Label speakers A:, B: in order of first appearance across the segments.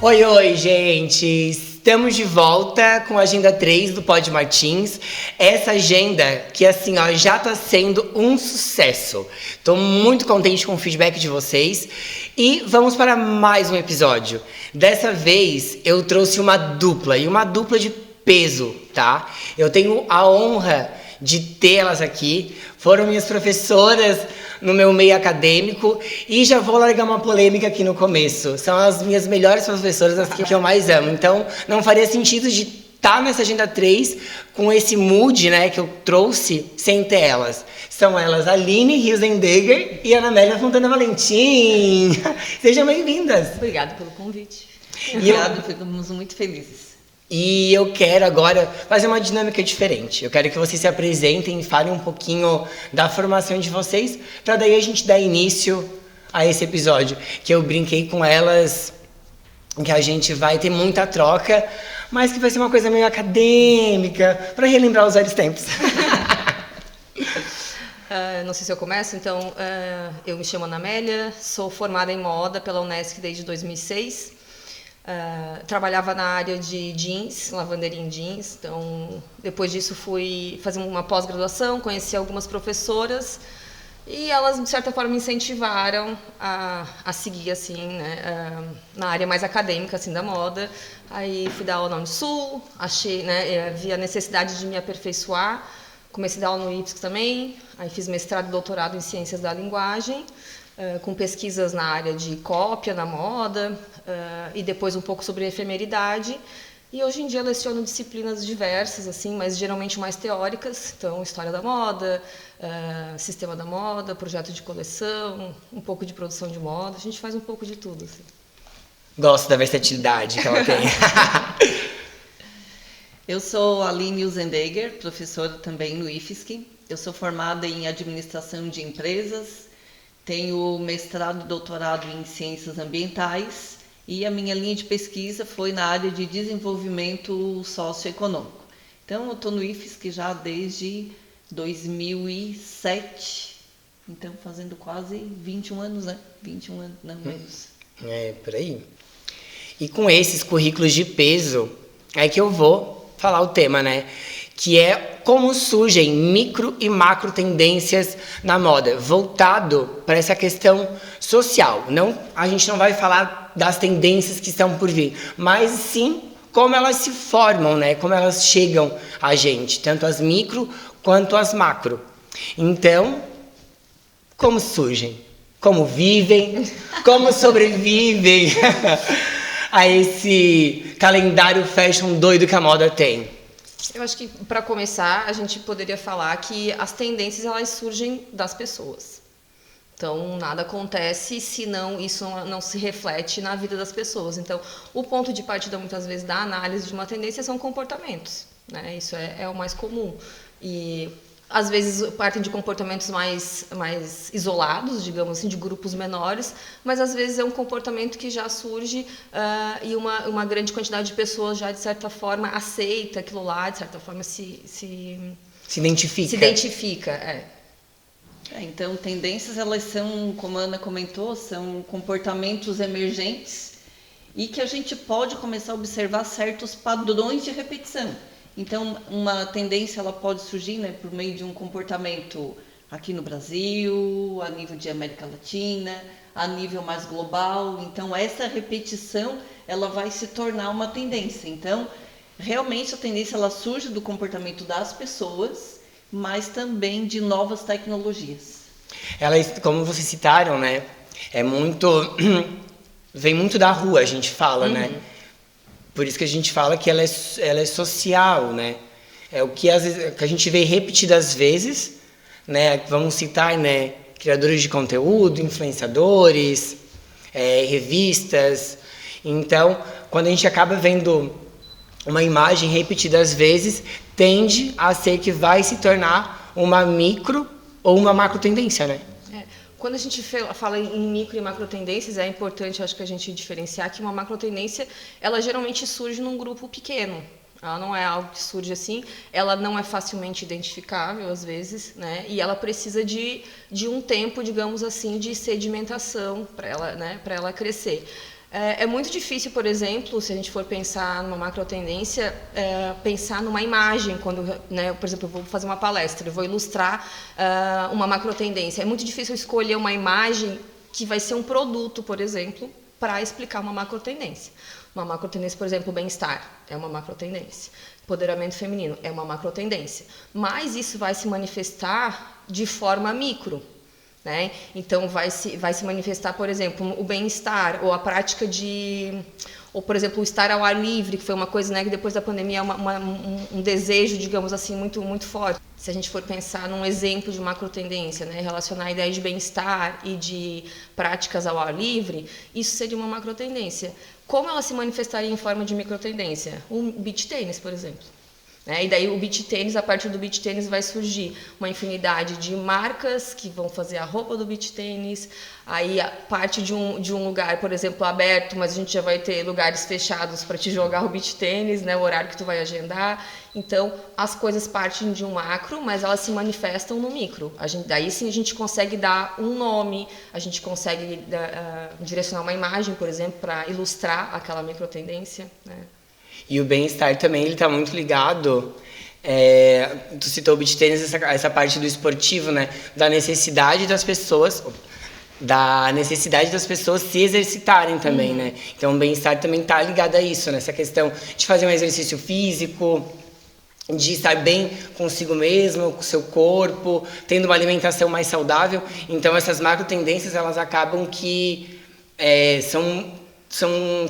A: Oi, oi, gente! Estamos de volta com a Agenda 3 do Pod Martins. Essa agenda que, assim, ó, já tá sendo um sucesso. Tô muito contente com o feedback de vocês. E vamos para mais um episódio. Dessa vez, eu trouxe uma dupla de peso, tá? Eu tenho a honra de tê-las aqui. Foram minhas professoras no meu meio acadêmico e já vou largar uma polêmica aqui no começo. São as minhas melhores professoras, as que eu mais amo. Então, não faria sentido de estar nessa Agenda 3 com esse mood, né, que eu trouxe sem ter elas. São elas Aline Hilzendegger e Ana Amélia Fontana Valentim. Sejam bem-vindas.
B: Obrigada pelo convite.
C: Obrigada, ficamos muito felizes.
A: E eu quero agora fazer uma dinâmica diferente. Eu quero que vocês se apresentem e falem um pouquinho da formação de vocês, para daí a gente dar início a esse episódio. Que eu brinquei com elas, que a gente vai ter muita troca, mas que vai ser uma coisa meio acadêmica, para relembrar os velhos tempos.
B: Não sei se eu começo, então eu me chamo Ana Amélia, sou formada em moda pela Unesc desde 2006. Trabalhava na área de jeans, lavanderia em jeans, então depois disso fui fazer uma pós-graduação, conheci algumas professoras e elas de certa forma me incentivaram a seguir assim, né, na área mais acadêmica assim da moda. Aí fui dar aula na Unisul, achei, né, vi a necessidade de me aperfeiçoar, comecei a dar aula no IPSC também, aí fiz mestrado e doutorado em ciências da linguagem. Com pesquisas na área de cópia na moda e depois um pouco sobre efemeridade. E hoje em dia leciono disciplinas diversas, assim, mas geralmente mais teóricas. Então, história da moda, sistema da moda, projeto de coleção, um pouco de produção de moda. A gente faz um pouco de tudo. Assim.
A: Gosto da versatilidade que ela tem.
C: Eu sou Aline Hilzendegger, professora também no IFSC. Eu sou formada em administração de empresas. Tenho mestrado e doutorado em ciências ambientais e a minha linha de pesquisa foi na área de desenvolvimento socioeconômico. Então, eu estou no IFSC já desde 2007, então fazendo quase 21 anos, né? 21 anos, não menos.
A: Por aí. E com esses currículos de peso, é que eu vou falar o tema, né? Que é como surgem micro e macro tendências na moda, voltado para essa questão social. Não, a gente não vai falar das tendências que estão por vir, mas sim como elas se formam, né? Como elas chegam a gente, tanto as micro quanto as macro. Então, como surgem? Como vivem? Como sobrevivem a esse calendário fashion doido que a moda tem?
B: Eu acho que, para começar, a gente poderia falar que as tendências elas surgem das pessoas. Então, nada acontece se isso não se reflete na vida das pessoas. Então, o ponto de partida, muitas vezes, da análise de uma tendência são comportamentos, né? Isso é o mais comum. E, às vezes, partem de comportamentos mais isolados, digamos assim, de grupos menores, mas, às vezes, é um comportamento que já surge e uma grande quantidade de pessoas já, de certa forma, aceita aquilo lá, de certa forma, se
A: identifica.
B: Se identifica,
C: Então, tendências, elas são, como a Ana comentou, são comportamentos emergentes e que a gente pode começar a observar certos padrões de repetição. Então, uma tendência ela pode surgir, né, por meio de um comportamento aqui no Brasil, a nível de América Latina, a nível mais global. Então, essa repetição ela vai se tornar uma tendência. Então, realmente a tendência ela surge do comportamento das pessoas, mas também de novas tecnologias.
A: Elas, como vocês citaram, né, vem muito da rua, a gente fala, né? Por isso que a gente fala que ela é social, né? É o que, às vezes, que a gente vê repetidas vezes, né? Vamos citar, né? Criadores de conteúdo, influenciadores, revistas. Então, quando a gente acaba vendo uma imagem repetidas vezes, tende a ser que vai se tornar uma micro ou uma macro tendência, né?
B: Quando a gente fala em micro e macro tendências, é importante, acho que a gente diferenciar que uma macro tendência, ela geralmente surge num grupo pequeno. Ela não é algo que surge assim, ela não é facilmente identificável às vezes, né? E ela precisa de um tempo, digamos assim, de sedimentação para ela, né? Para ela crescer. É muito difícil, por exemplo, se a gente for pensar numa macro tendência, pensar numa imagem. Quando, né, por exemplo, eu vou fazer uma palestra, eu vou ilustrar uma macro tendência. É muito difícil escolher uma imagem que vai ser um produto, por exemplo, para explicar uma macro tendência. Uma macro tendência, por exemplo, bem-estar é uma macro tendência. Empoderamento feminino é uma macro tendência. Mas isso vai se manifestar de forma micro. Né? Então, vai se manifestar, por exemplo, o bem-estar, ou a prática ou, por exemplo, o estar ao ar livre, que foi uma coisa, né, que depois da pandemia é um desejo, digamos assim, muito, muito forte. Se a gente for pensar num exemplo de macro tendência, né, relacionar a ideia de bem-estar e de práticas ao ar livre, isso seria uma macro tendência. Como ela se manifestaria em forma de micro tendência? O beach tênis, por exemplo. E daí o beach tênis, a partir do beach tênis vai surgir uma infinidade de marcas que vão fazer a roupa do beach tênis, aí a parte de um lugar, por exemplo, aberto, mas a gente já vai ter lugares fechados para te jogar o beach tênis, né, o horário que tu vai agendar. Então, as coisas partem de um macro, mas elas se manifestam no micro. Daí sim a gente consegue dar um nome, a gente consegue direcionar uma imagem, por exemplo, para ilustrar aquela micro tendência, né?
A: E o bem-estar também, ele está muito ligado, tu citou o beach tênis, essa parte do esportivo, né? Da necessidade das pessoas se exercitarem também, né? Então o bem-estar também está ligado a isso, nessa questão de fazer um exercício físico, de estar bem consigo mesmo, com o seu corpo, tendo uma alimentação mais saudável. Então essas macro tendências, elas acabam que são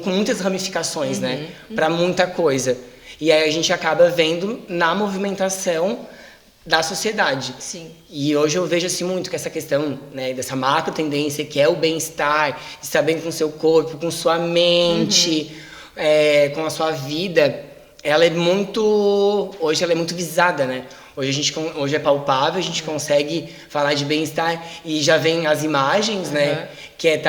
A: com muitas ramificações, né? Para muita coisa. E aí a gente acaba vendo na movimentação da sociedade.
B: Sim.
A: E hoje eu vejo assim muito que essa questão, né, dessa macro tendência, que é o bem-estar, de estar bem com o seu corpo, com sua mente, com a sua vida, hoje ela é muito visada, né? Hoje é palpável, a gente consegue falar de bem-estar e já vem as imagens, né? Que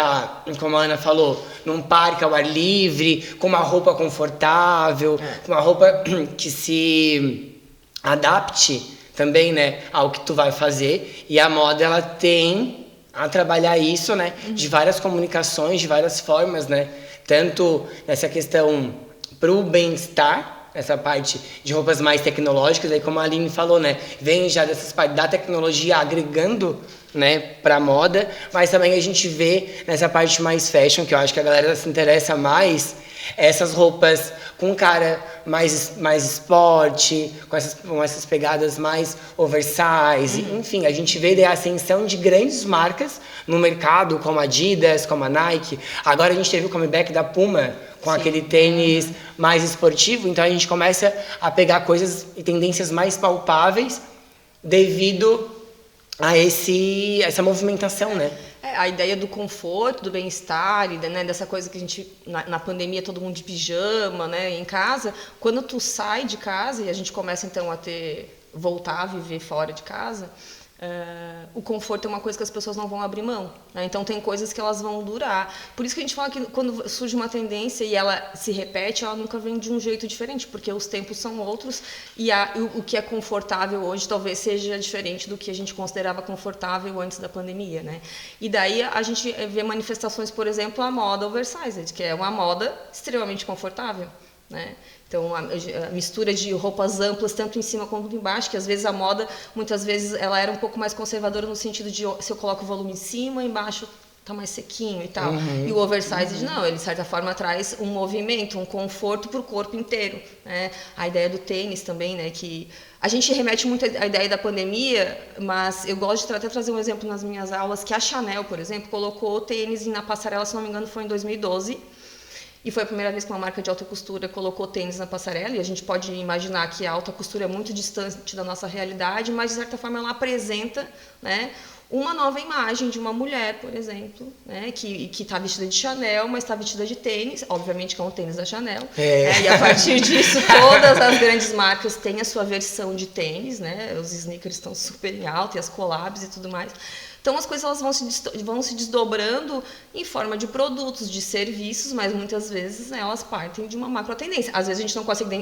A: como a Ana falou, num parque ao ar livre, com uma roupa confortável, com uma roupa que se adapte também, né, ao que tu vai fazer. E a moda, ela tem a trabalhar isso, né, de várias comunicações, de várias formas, né? Tanto nessa questão pro bem-estar, essa parte de roupas mais tecnológicas, aí como a Aline falou, né, vem já dessas partes da tecnologia agregando, né, pra moda, mas também a gente vê nessa parte mais fashion, que eu acho que a galera se interessa mais, essas roupas com cara mais esporte, com essas pegadas mais oversize, enfim, a gente vê a ascensão de grandes marcas no mercado, como a Adidas, como a Nike. Agora a gente teve o comeback da Puma, com aquele tênis mais esportivo, então a gente começa a pegar coisas e tendências mais palpáveis devido a essa movimentação, né?
B: A ideia do conforto, do bem-estar, né, dessa coisa que a gente, na pandemia, todo mundo de pijama, né, em casa. Quando tu sai de casa e a gente começa, então, voltar a viver fora de casa, o conforto é uma coisa que as pessoas não vão abrir mão, né? Então tem coisas que elas vão durar. Por isso que a gente fala que quando surge uma tendência e ela se repete, ela nunca vem de um jeito diferente, porque os tempos são outros e o que é confortável hoje talvez seja diferente do que a gente considerava confortável antes da pandemia, né? E daí a gente vê manifestações, por exemplo, a moda oversized, que é uma moda extremamente confortável, né? Então, a mistura de roupas amplas, tanto em cima quanto embaixo, que às vezes a moda, muitas vezes, ela era um pouco mais conservadora no sentido de se eu coloco o volume em cima, embaixo tá mais sequinho e tal. E o oversized não, ele de certa forma traz um movimento, um conforto para o corpo inteiro, né? A ideia do tênis também, né, que a gente remete muito à ideia da pandemia, mas eu gosto de até trazer um exemplo nas minhas aulas, que a Chanel, por exemplo, colocou tênis na passarela, se não me engano, foi em 2012, e foi a primeira vez que uma marca de alta costura colocou tênis na passarela, e a gente pode imaginar que a alta costura é muito distante da nossa realidade, mas, de certa forma, ela apresenta, né, uma nova imagem de uma mulher, por exemplo, né, que está vestida de Chanel, mas está vestida de tênis, obviamente que é um tênis da Chanel, né, e a partir disso todas as grandes marcas têm a sua versão de tênis, né, os sneakers estão super em alta, e as collabs e tudo mais. Então as coisas elas vão se desdobrando em forma de produtos, de serviços, mas muitas vezes, né, elas partem de uma macro tendência. Às vezes a gente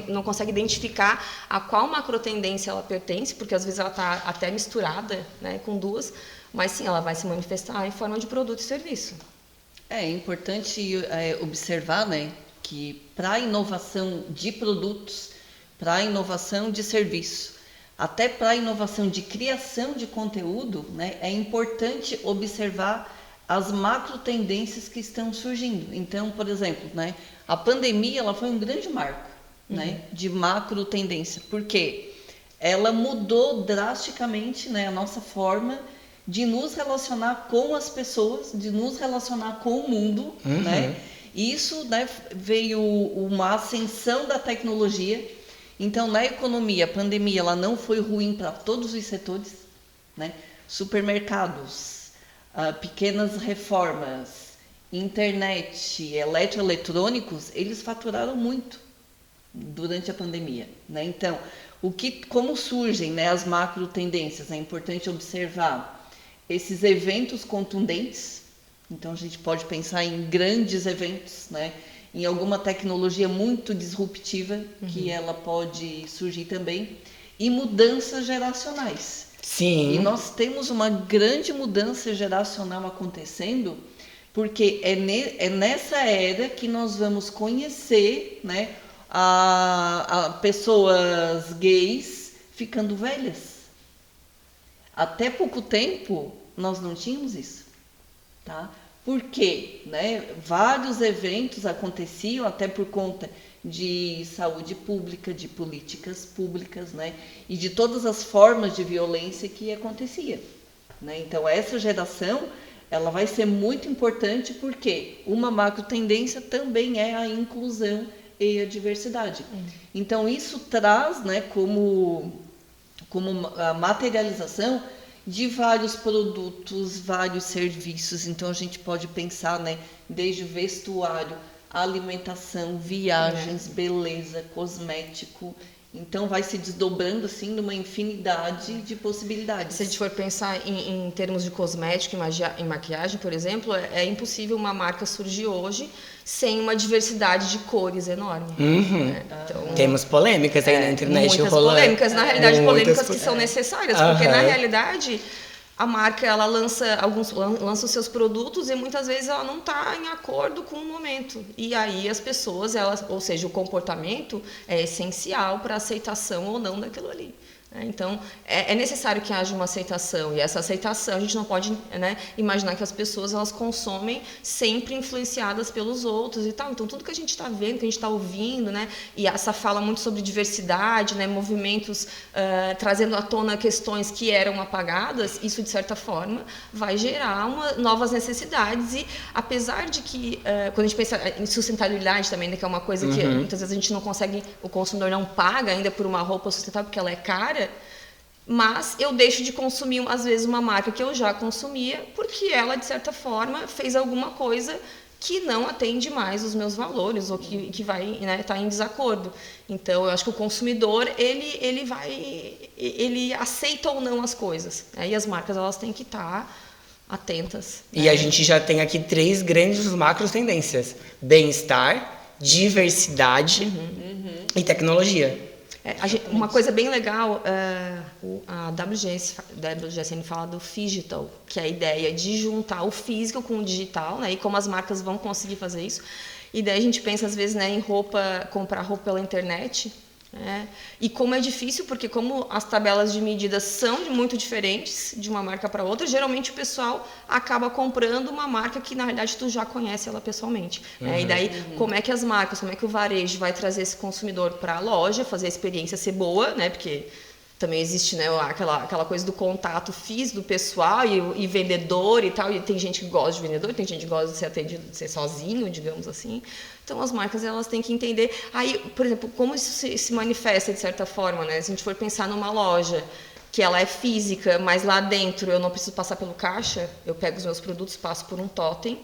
B: não consegue identificar a qual macro tendência ela pertence, porque às vezes ela está até misturada, né, com duas, mas sim, ela vai se manifestar em forma de produto e serviço.
C: É importante observar, né, que para a inovação de produtos, para a inovação de serviço, até para a inovação de criação de conteúdo, né, é importante observar as macro tendências que estão surgindo. Então, por exemplo, né, a pandemia ela foi um grande marco, né, de macro tendência, porque ela mudou drasticamente, né, a nossa forma de nos relacionar com as pessoas, de nos relacionar com o mundo, né? E isso, né, veio uma ascensão da tecnologia. Então, na economia, a pandemia ela não foi ruim para todos os setores, né? Supermercados, pequenas reformas, internet, eletroeletrônicos, eles faturaram muito durante a pandemia, né? Então, como surgem, né, as macro tendências? É importante observar esses eventos contundentes. Então a gente pode pensar em grandes eventos, né, em alguma tecnologia muito disruptiva que ela pode surgir também, e mudanças geracionais.
A: Sim.
C: E nós temos uma grande mudança geracional acontecendo, porque é nessa era que nós vamos conhecer, né, a pessoas gays ficando velhas. Até pouco tempo nós não tínhamos isso, tá? Por quê? Né? Vários eventos aconteciam até por conta de saúde pública, de políticas públicas, né? E de todas as formas de violência que acontecia, né? Então essa geração ela vai ser muito importante, porque uma macro tendência também é a inclusão e a diversidade. Então isso traz, né, como a materialização de vários produtos, vários serviços. Então a gente pode pensar, né, desde vestuário, alimentação, viagens, beleza, cosmético. Então vai se desdobrando assim numa infinidade de possibilidades.
B: Se a gente for pensar em termos de cosmético e maquiagem, por exemplo, é impossível uma marca surgir hoje sem uma diversidade de cores enorme.
A: Né?
B: Então,
A: temos polêmicas aí na internet.
B: Muitas
A: rolando.
B: polêmicas, na realidade, polêmicas
A: Muitas
B: que são necessárias, porque na realidade a marca ela lança os seus produtos e muitas vezes ela não está em acordo com o momento. E aí as pessoas, ou seja, o comportamento é essencial para a aceitação ou não daquilo ali. Então, é necessário que haja uma aceitação, e essa aceitação a gente não pode, né, imaginar que as pessoas elas consomem sempre influenciadas pelos outros e tal. Então, tudo que a gente está vendo, que a gente está ouvindo, né, e essa fala muito sobre diversidade, né, movimentos trazendo à tona questões que eram apagadas, isso, de certa forma, vai gerar novas necessidades. E apesar de que, quando a gente pensa em sustentabilidade também, né, que é uma coisa que muitas vezes a gente não consegue, o consumidor não paga ainda por uma roupa sustentável porque ela é cara, mas eu deixo de consumir, às vezes, uma marca que eu já consumia, porque ela, de certa forma, fez alguma coisa que não atende mais os meus valores, ou que vai, né, tá em desacordo. Então, eu acho que o consumidor, ele aceita ou não as coisas, né? E as marcas, elas têm que estar atentas.
A: E a gente já tem aqui 3 grandes macro tendências: bem-estar, diversidade e tecnologia.
B: Uma coisa bem legal, a WGSN fala do Phygital, que é a ideia de juntar o físico com o digital, né, e como as marcas vão conseguir fazer isso. E daí a gente pensa, às vezes, né, em comprar roupa pela internet, né, e como é difícil, porque como as tabelas de medidas são muito diferentes de uma marca para outra, geralmente o pessoal acaba comprando uma marca que, na verdade, tu já conhece ela pessoalmente. Né? E daí, como é que as marcas, como é que o varejo vai trazer esse consumidor para a loja, fazer a experiência ser boa, né? Porque também existe, né, aquela coisa do contato físico do pessoal e vendedor e tal, e tem gente que gosta de vendedor, tem gente que gosta de ser atendido, de ser sozinho, digamos assim. Então as marcas elas têm que entender. Aí, por exemplo, como isso se manifesta de certa forma, né? Se a gente for pensar numa loja que ela é física, mas lá dentro eu não preciso passar pelo caixa, eu pego os meus produtos, passo por um totem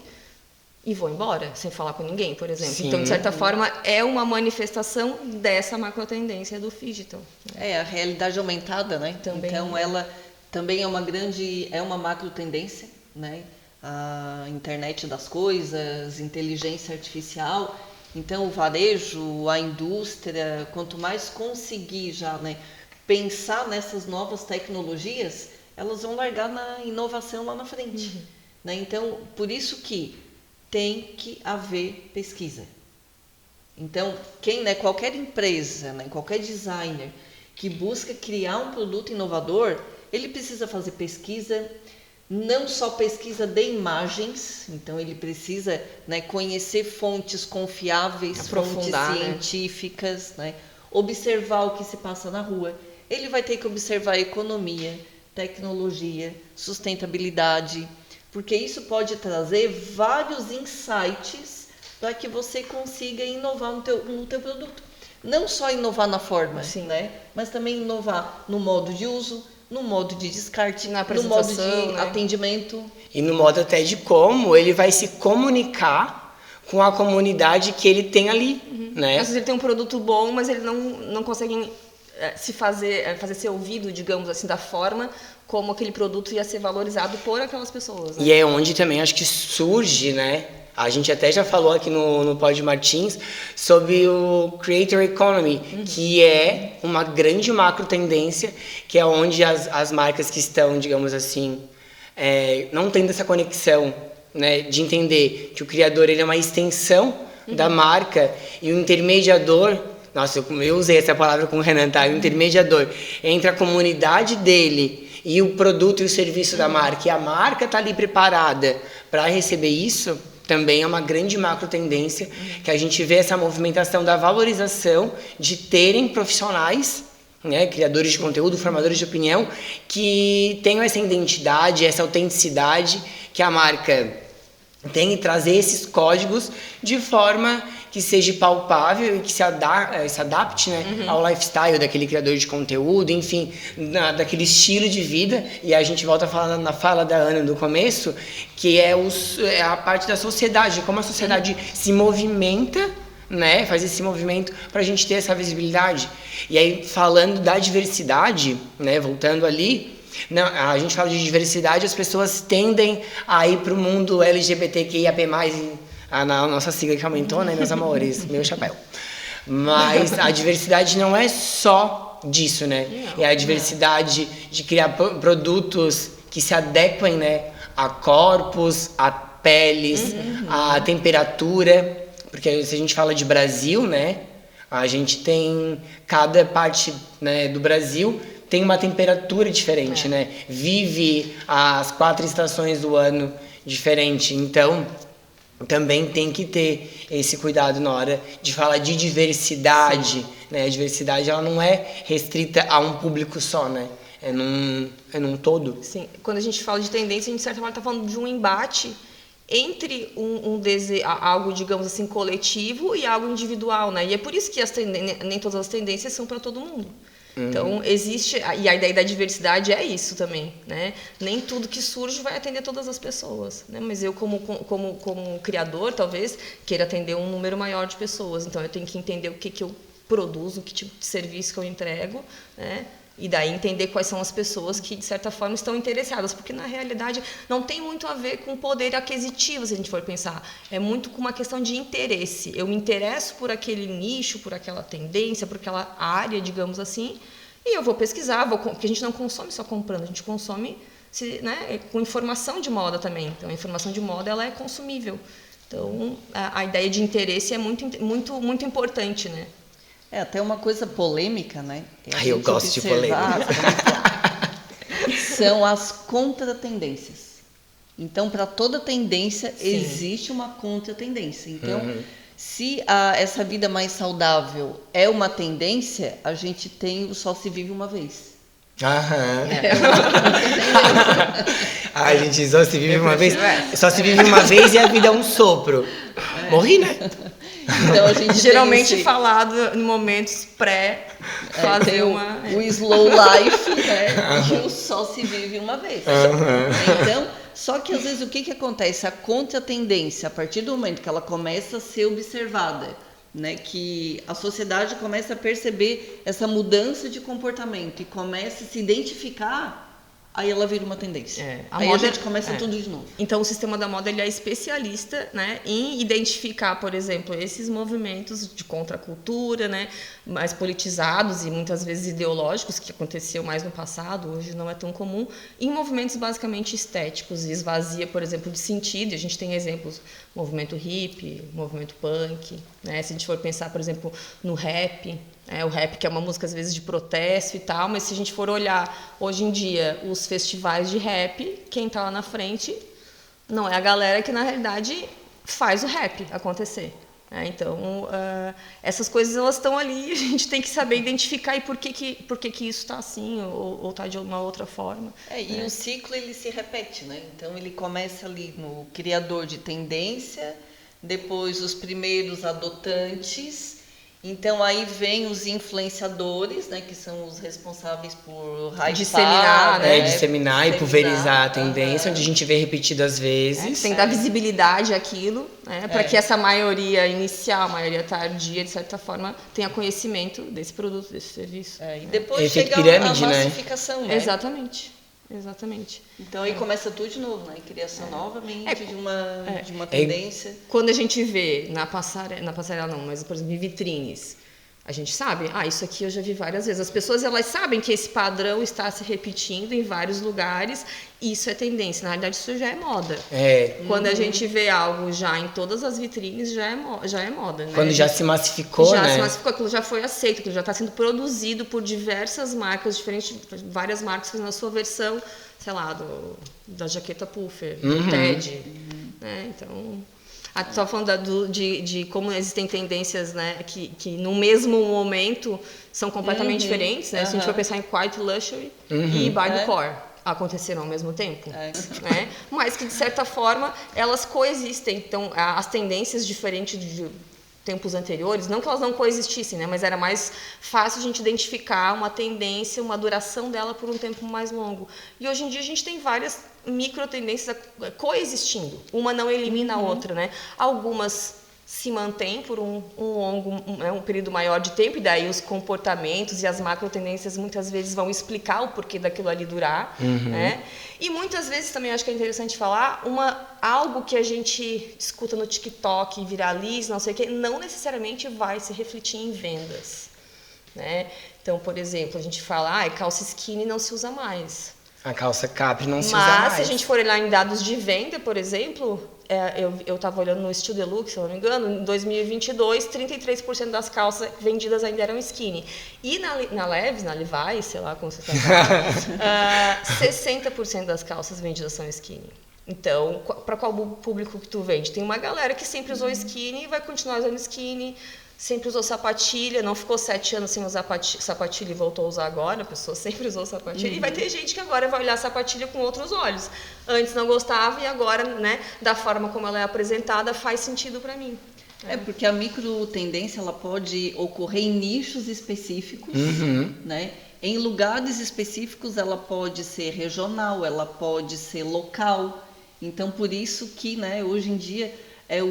B: e vou embora, sem falar com ninguém, por exemplo. Sim. Então, de certa forma, é uma manifestação dessa macrotendência do Phygital.
C: É, a realidade aumentada, né?
B: Também.
C: Então, ela também é uma macrotendência, né? A internet das coisas, inteligência artificial. Então, o varejo, a indústria, quanto mais conseguir já, né, pensar nessas novas tecnologias, elas vão largar na inovação lá na frente. Né? Então, por isso que tem que haver pesquisa. Então, qualquer empresa, qualquer designer que busca criar um produto inovador, ele precisa fazer pesquisa, não só pesquisa de imagens, então ele precisa conhecer fontes confiáveis, fontes científicas, observar o que se passa na rua. Ele vai ter que observar economia, tecnologia, sustentabilidade, porque isso pode trazer vários insights para que você consiga inovar no teu produto. Não só inovar na forma, mas também inovar no modo de uso, no modo de descarte, no modo de atendimento.
A: E no modo até de como ele vai se comunicar com a comunidade que ele tem ali, né?
B: Às vezes ele tem um produto bom, mas ele não consegue fazer ser ouvido, digamos assim, da forma como aquele produto ia ser valorizado por aquelas pessoas. Né?
A: E é onde também acho que surge, né? A gente até já falou aqui no Pod Martins sobre o Creator Economy, que é uma grande macro tendência, que é onde as marcas que estão, digamos assim, não tendo essa conexão, né, de entender que o criador ele é uma extensão da marca e o intermediador, nossa, eu usei essa palavra com o Renan, tá? O intermediador entre a comunidade dele e o produto e o serviço da marca, e a marca está ali preparada para receber isso, também é uma grande macro tendência que a gente vê essa movimentação da valorização de terem profissionais, né, criadores de conteúdo, formadores de opinião, que tenham essa identidade, essa autenticidade que a marca tem, e trazer esses códigos de forma que seja palpável e que se adapte, né, ao lifestyle daquele criador de conteúdo, enfim, daquele estilo de vida. E a gente volta a falar na fala da Ana do começo, que é a parte da sociedade, como a sociedade se movimenta, né, faz esse movimento para a gente ter essa visibilidade. E aí, falando da diversidade, né, voltando ali, a gente fala de diversidade, as pessoas tendem a ir para o mundo LGBTQIAP+, a nossa sigla que aumentou, né, meus amores, meu chapéu. Mas a diversidade não é só disso, né? É a diversidade de criar produtos que se adequem, né, a corpos, a peles, a temperatura. Porque se a gente fala de Brasil, né, a gente tem cada parte, né, do Brasil tem uma temperatura diferente, né? Vive as 4 estações do ano diferente. Então, também tem que ter esse cuidado na hora de falar de diversidade, né? A diversidade ela não é restrita a um público só, né? É num todo.
B: Sim. Quando a gente fala de tendência, a gente de certa forma está falando de um embate entre algo, digamos assim, coletivo e algo individual, né? E é por isso que nem todas as tendências são para todo mundo. Então, existe... E a ideia da diversidade é isso também, né? Nem tudo que surge vai atender todas as pessoas, né? Mas eu, como criador, talvez, queira atender um número maior de pessoas. Então, eu tenho que entender o que eu produzo, que tipo de serviço que eu entrego, né? E daí entender quais são as pessoas que, de certa forma, estão interessadas. Porque, na realidade, não tem muito a ver com poder aquisitivo, se a gente for pensar. É muito com uma questão de interesse. Eu me interesso por aquele nicho, por aquela tendência, por aquela área, digamos assim, e eu vou pesquisar, porque a gente não consome só comprando, a gente consome, né, com informação de moda também. Então, a informação de moda ela é consumível. Então, a ideia de interesse é muito, muito, muito importante, né?
C: É até uma coisa polêmica, né?
A: Eu gosto de polêmica.
C: São as contratendências. Então, para toda tendência, existe uma contratendência. Então, se essa vida mais saudável é uma tendência, a gente tem o só se vive uma vez.
A: A gente só se vive uma vez. Só se vive uma vez e a vida é um sopro. Morri, né?
C: Então, a gente
B: geralmente falado em momentos fazer
C: o slow life, né? E o só se vive uma vez. Então, só que às vezes o que acontece? A contra-tendência, a partir do momento que ela começa a ser observada, né, que a sociedade começa a perceber essa mudança de comportamento e começa a se identificar, aí ela vira uma tendência. Aí
B: moda,
C: a gente começa tudo de novo.
B: Então, o sistema da moda ele é especialista, né, em identificar, por exemplo, esses movimentos de contracultura, né, mais politizados e muitas vezes ideológicos, que aconteceu mais no passado, hoje não é tão comum, em movimentos basicamente estéticos, e esvazia, por exemplo, de sentido. E a gente tem exemplos, movimento hippie, movimento punk, né, se a gente for pensar, por exemplo, no rap. O rap, que é uma música às vezes de protesto e tal, mas se a gente for olhar hoje em dia os festivais de rap, quem está lá na frente não é a galera que na realidade faz o rap acontecer. Então, essas coisas elas estão ali, a gente tem que saber identificar e por que isso está assim ou está de uma outra forma.
C: E o ciclo ele se repete, né? Então ele começa ali no criador de tendência, depois os primeiros adotantes. Então, aí vem os influenciadores, né, que são os responsáveis por
B: disseminar,
A: disseminar e pulverizar a tendência, onde a gente vê repetidas vezes.
B: Tem que dar visibilidade àquilo, né, para que essa maioria inicial, a maioria tardia, de certa forma, tenha conhecimento desse produto, desse serviço.
C: E depois
A: chega
C: pirâmide, a massificação, né?
B: Exatamente.
C: Então aí começa tudo de novo, né? Criação novamente de uma tendência.
B: Quando a gente vê na passarela não, mas por exemplo em vitrines, a gente sabe, isso aqui eu já vi várias vezes. As pessoas elas sabem que esse padrão está se repetindo em vários lugares. Isso é tendência, na realidade isso já é moda. Quando a gente vê algo já em todas as vitrines, já é moda, né?
A: Quando já se massificou,
B: já se massificou, aquilo já foi aceito, aquilo já está sendo produzido por diversas marcas diferentes, várias marcas fazendo a sua versão, sei lá, da jaqueta puffer, do TED, né? Então, estava falando de como existem tendências, né, que no mesmo momento são completamente diferentes, né? Se a gente for pensar em Quiet Luxury e Bodycore, aconteceram ao mesmo tempo, né? Mas que de certa forma elas coexistem. Então as tendências diferentes de tempos anteriores, não que elas não coexistissem, né? Mas era mais fácil a gente identificar uma tendência, uma duração dela por um tempo mais longo. E hoje em dia a gente tem várias micro tendências coexistindo, uma não elimina a outra, né? Algumas se mantêm por um período maior de tempo, e daí os comportamentos e as macro tendências muitas vezes vão explicar o porquê daquilo ali durar, né? E muitas vezes também acho que é interessante falar algo que a gente escuta no TikTok e viraliza, não sei o quê, não necessariamente vai se refletir em vendas, né? Então, por exemplo, a gente fala, calça skinny não se usa mais.
A: A calça capri não se usa mais.
B: Mas se a gente for olhar em dados de venda, por exemplo, eu estava olhando no Estilo Deluxe, se eu não me engano, em 2022, 33% das calças vendidas ainda eram skinny. E na Levi's, sei lá como você está falando, 60% das calças vendidas são skinny. Então, para qual público que tu vende? Tem uma galera que sempre usou skinny e vai continuar usando skinny, sempre usou sapatilha, não ficou 7 anos sem usar sapatilha e voltou a usar agora, a pessoa sempre usou sapatilha. E vai ter gente que agora vai olhar a sapatilha com outros olhos. Antes não gostava e agora, né, da forma como ela é apresentada, faz sentido para mim.
C: Porque a micro tendência ela pode ocorrer em nichos específicos, né? Em lugares específicos ela pode ser regional, ela pode ser local. Então por isso que, né, hoje em dia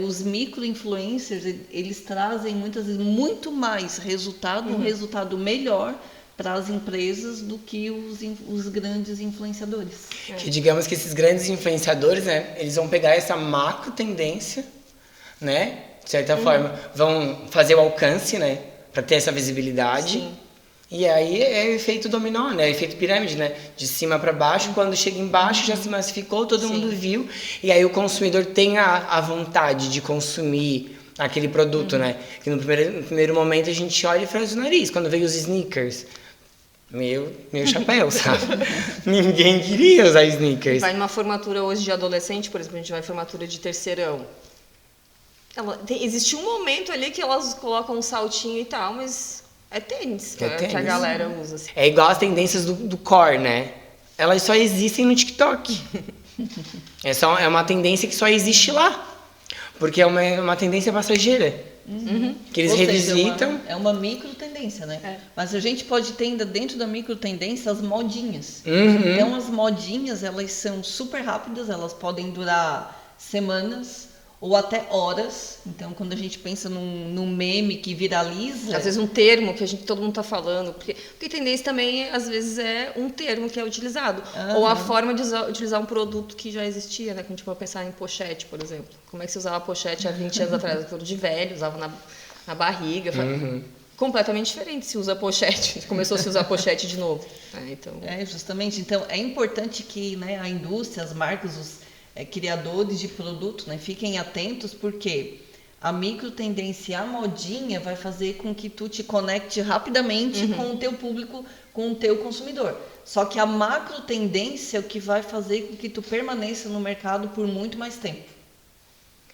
C: os micro-influencers, eles trazem muitas vezes muito mais resultado, um resultado melhor para as empresas do que os grandes influenciadores.
A: Que digamos que esses grandes influenciadores, né, eles vão pegar essa macro tendência, né, de certa forma, vão fazer o alcance, né, para ter essa visibilidade.
B: Sim.
A: E aí é o efeito dominó, né? Efeito pirâmide, né? De cima para baixo, quando chega embaixo já se massificou, todo mundo viu. E aí o consumidor tem a vontade de consumir aquele produto, né? Que no primeiro momento a gente olha e faz o nariz. Quando veio os sneakers, meu chapéu, sabe? Ninguém queria usar sneakers.
B: Vai numa formatura hoje de adolescente, por exemplo, a gente vai em formatura de terceirão. Existe um momento ali que elas colocam um saltinho e tal, mas... É tênis que a galera usa. Assim.
A: É igual as tendências do core, né? Elas só existem no TikTok. É uma tendência que só existe lá. Porque é uma tendência passageira. Que eles revisitam.
C: É uma micro tendência, né? Mas a gente pode ter ainda dentro da micro tendência as modinhas. Então as modinhas, elas são super rápidas, elas podem durar semanas ou até horas. Então, quando a gente pensa num meme que viraliza...
B: Às vezes um termo que todo mundo está falando, porque tendência também, às vezes, é um termo que é utilizado. Ou a forma de utilizar um produto que já existia, né? Como a gente pode pensar em pochete, por exemplo. Como é que se usava pochete há 20 anos atrás? Tudo de velho, usava na barriga. Completamente diferente se usa pochete. Começou a se usar pochete de novo. Então...
C: justamente. Então, é importante que, né, a indústria, as marcas, os criadores de produto, né, fiquem atentos, porque a microtendência, a modinha vai fazer com que tu te conecte rapidamente com o teu público, com o teu consumidor. Só que a macrotendência é o que vai fazer com que tu permaneça no mercado por muito mais tempo.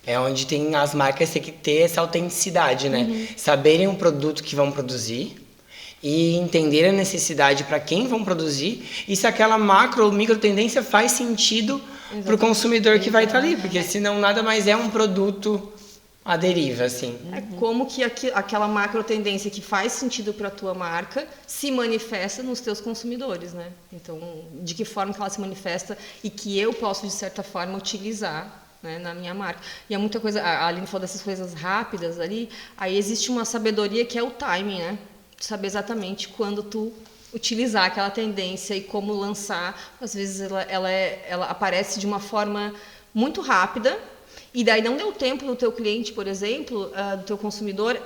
A: É onde tem as marcas têm que ter essa autenticidade, né? Saberem o produto que vão produzir e entender a necessidade para quem vão produzir e se aquela macro ou micro tendência faz sentido para o consumidor que vai estar ali, porque senão nada mais é um produto à deriva, assim.
B: É como que aquela macro tendência que faz sentido para a tua marca se manifesta nos teus consumidores, né? Então, de que forma que ela se manifesta e que eu posso, de certa forma, utilizar, né, na minha marca. E é muita coisa, a Aline falou dessas coisas rápidas ali, aí existe uma sabedoria que é o timing, né? Saber exatamente quando tu utilizar aquela tendência e como lançar. Às vezes ela aparece de uma forma muito rápida e daí não deu tempo do teu cliente, por exemplo, do teu consumidor,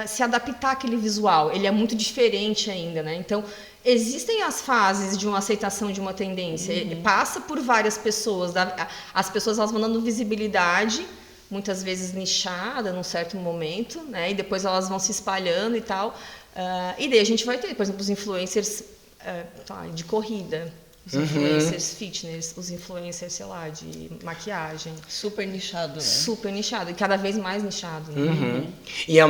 B: se adaptar àquele visual. Ele é muito diferente ainda, né? Então, existem as fases de uma aceitação de uma tendência. Ele passa por várias pessoas. As pessoas elas vão dando visibilidade, muitas vezes nichada, num certo momento, né? E depois elas vão se espalhando e tal. E daí a gente vai ter, por exemplo, os influencers de corrida, os influencers fitness, os influencers, sei lá, de maquiagem.
C: Super nichado, né?
B: Super nichado, e cada vez mais nichado. Né?
A: E é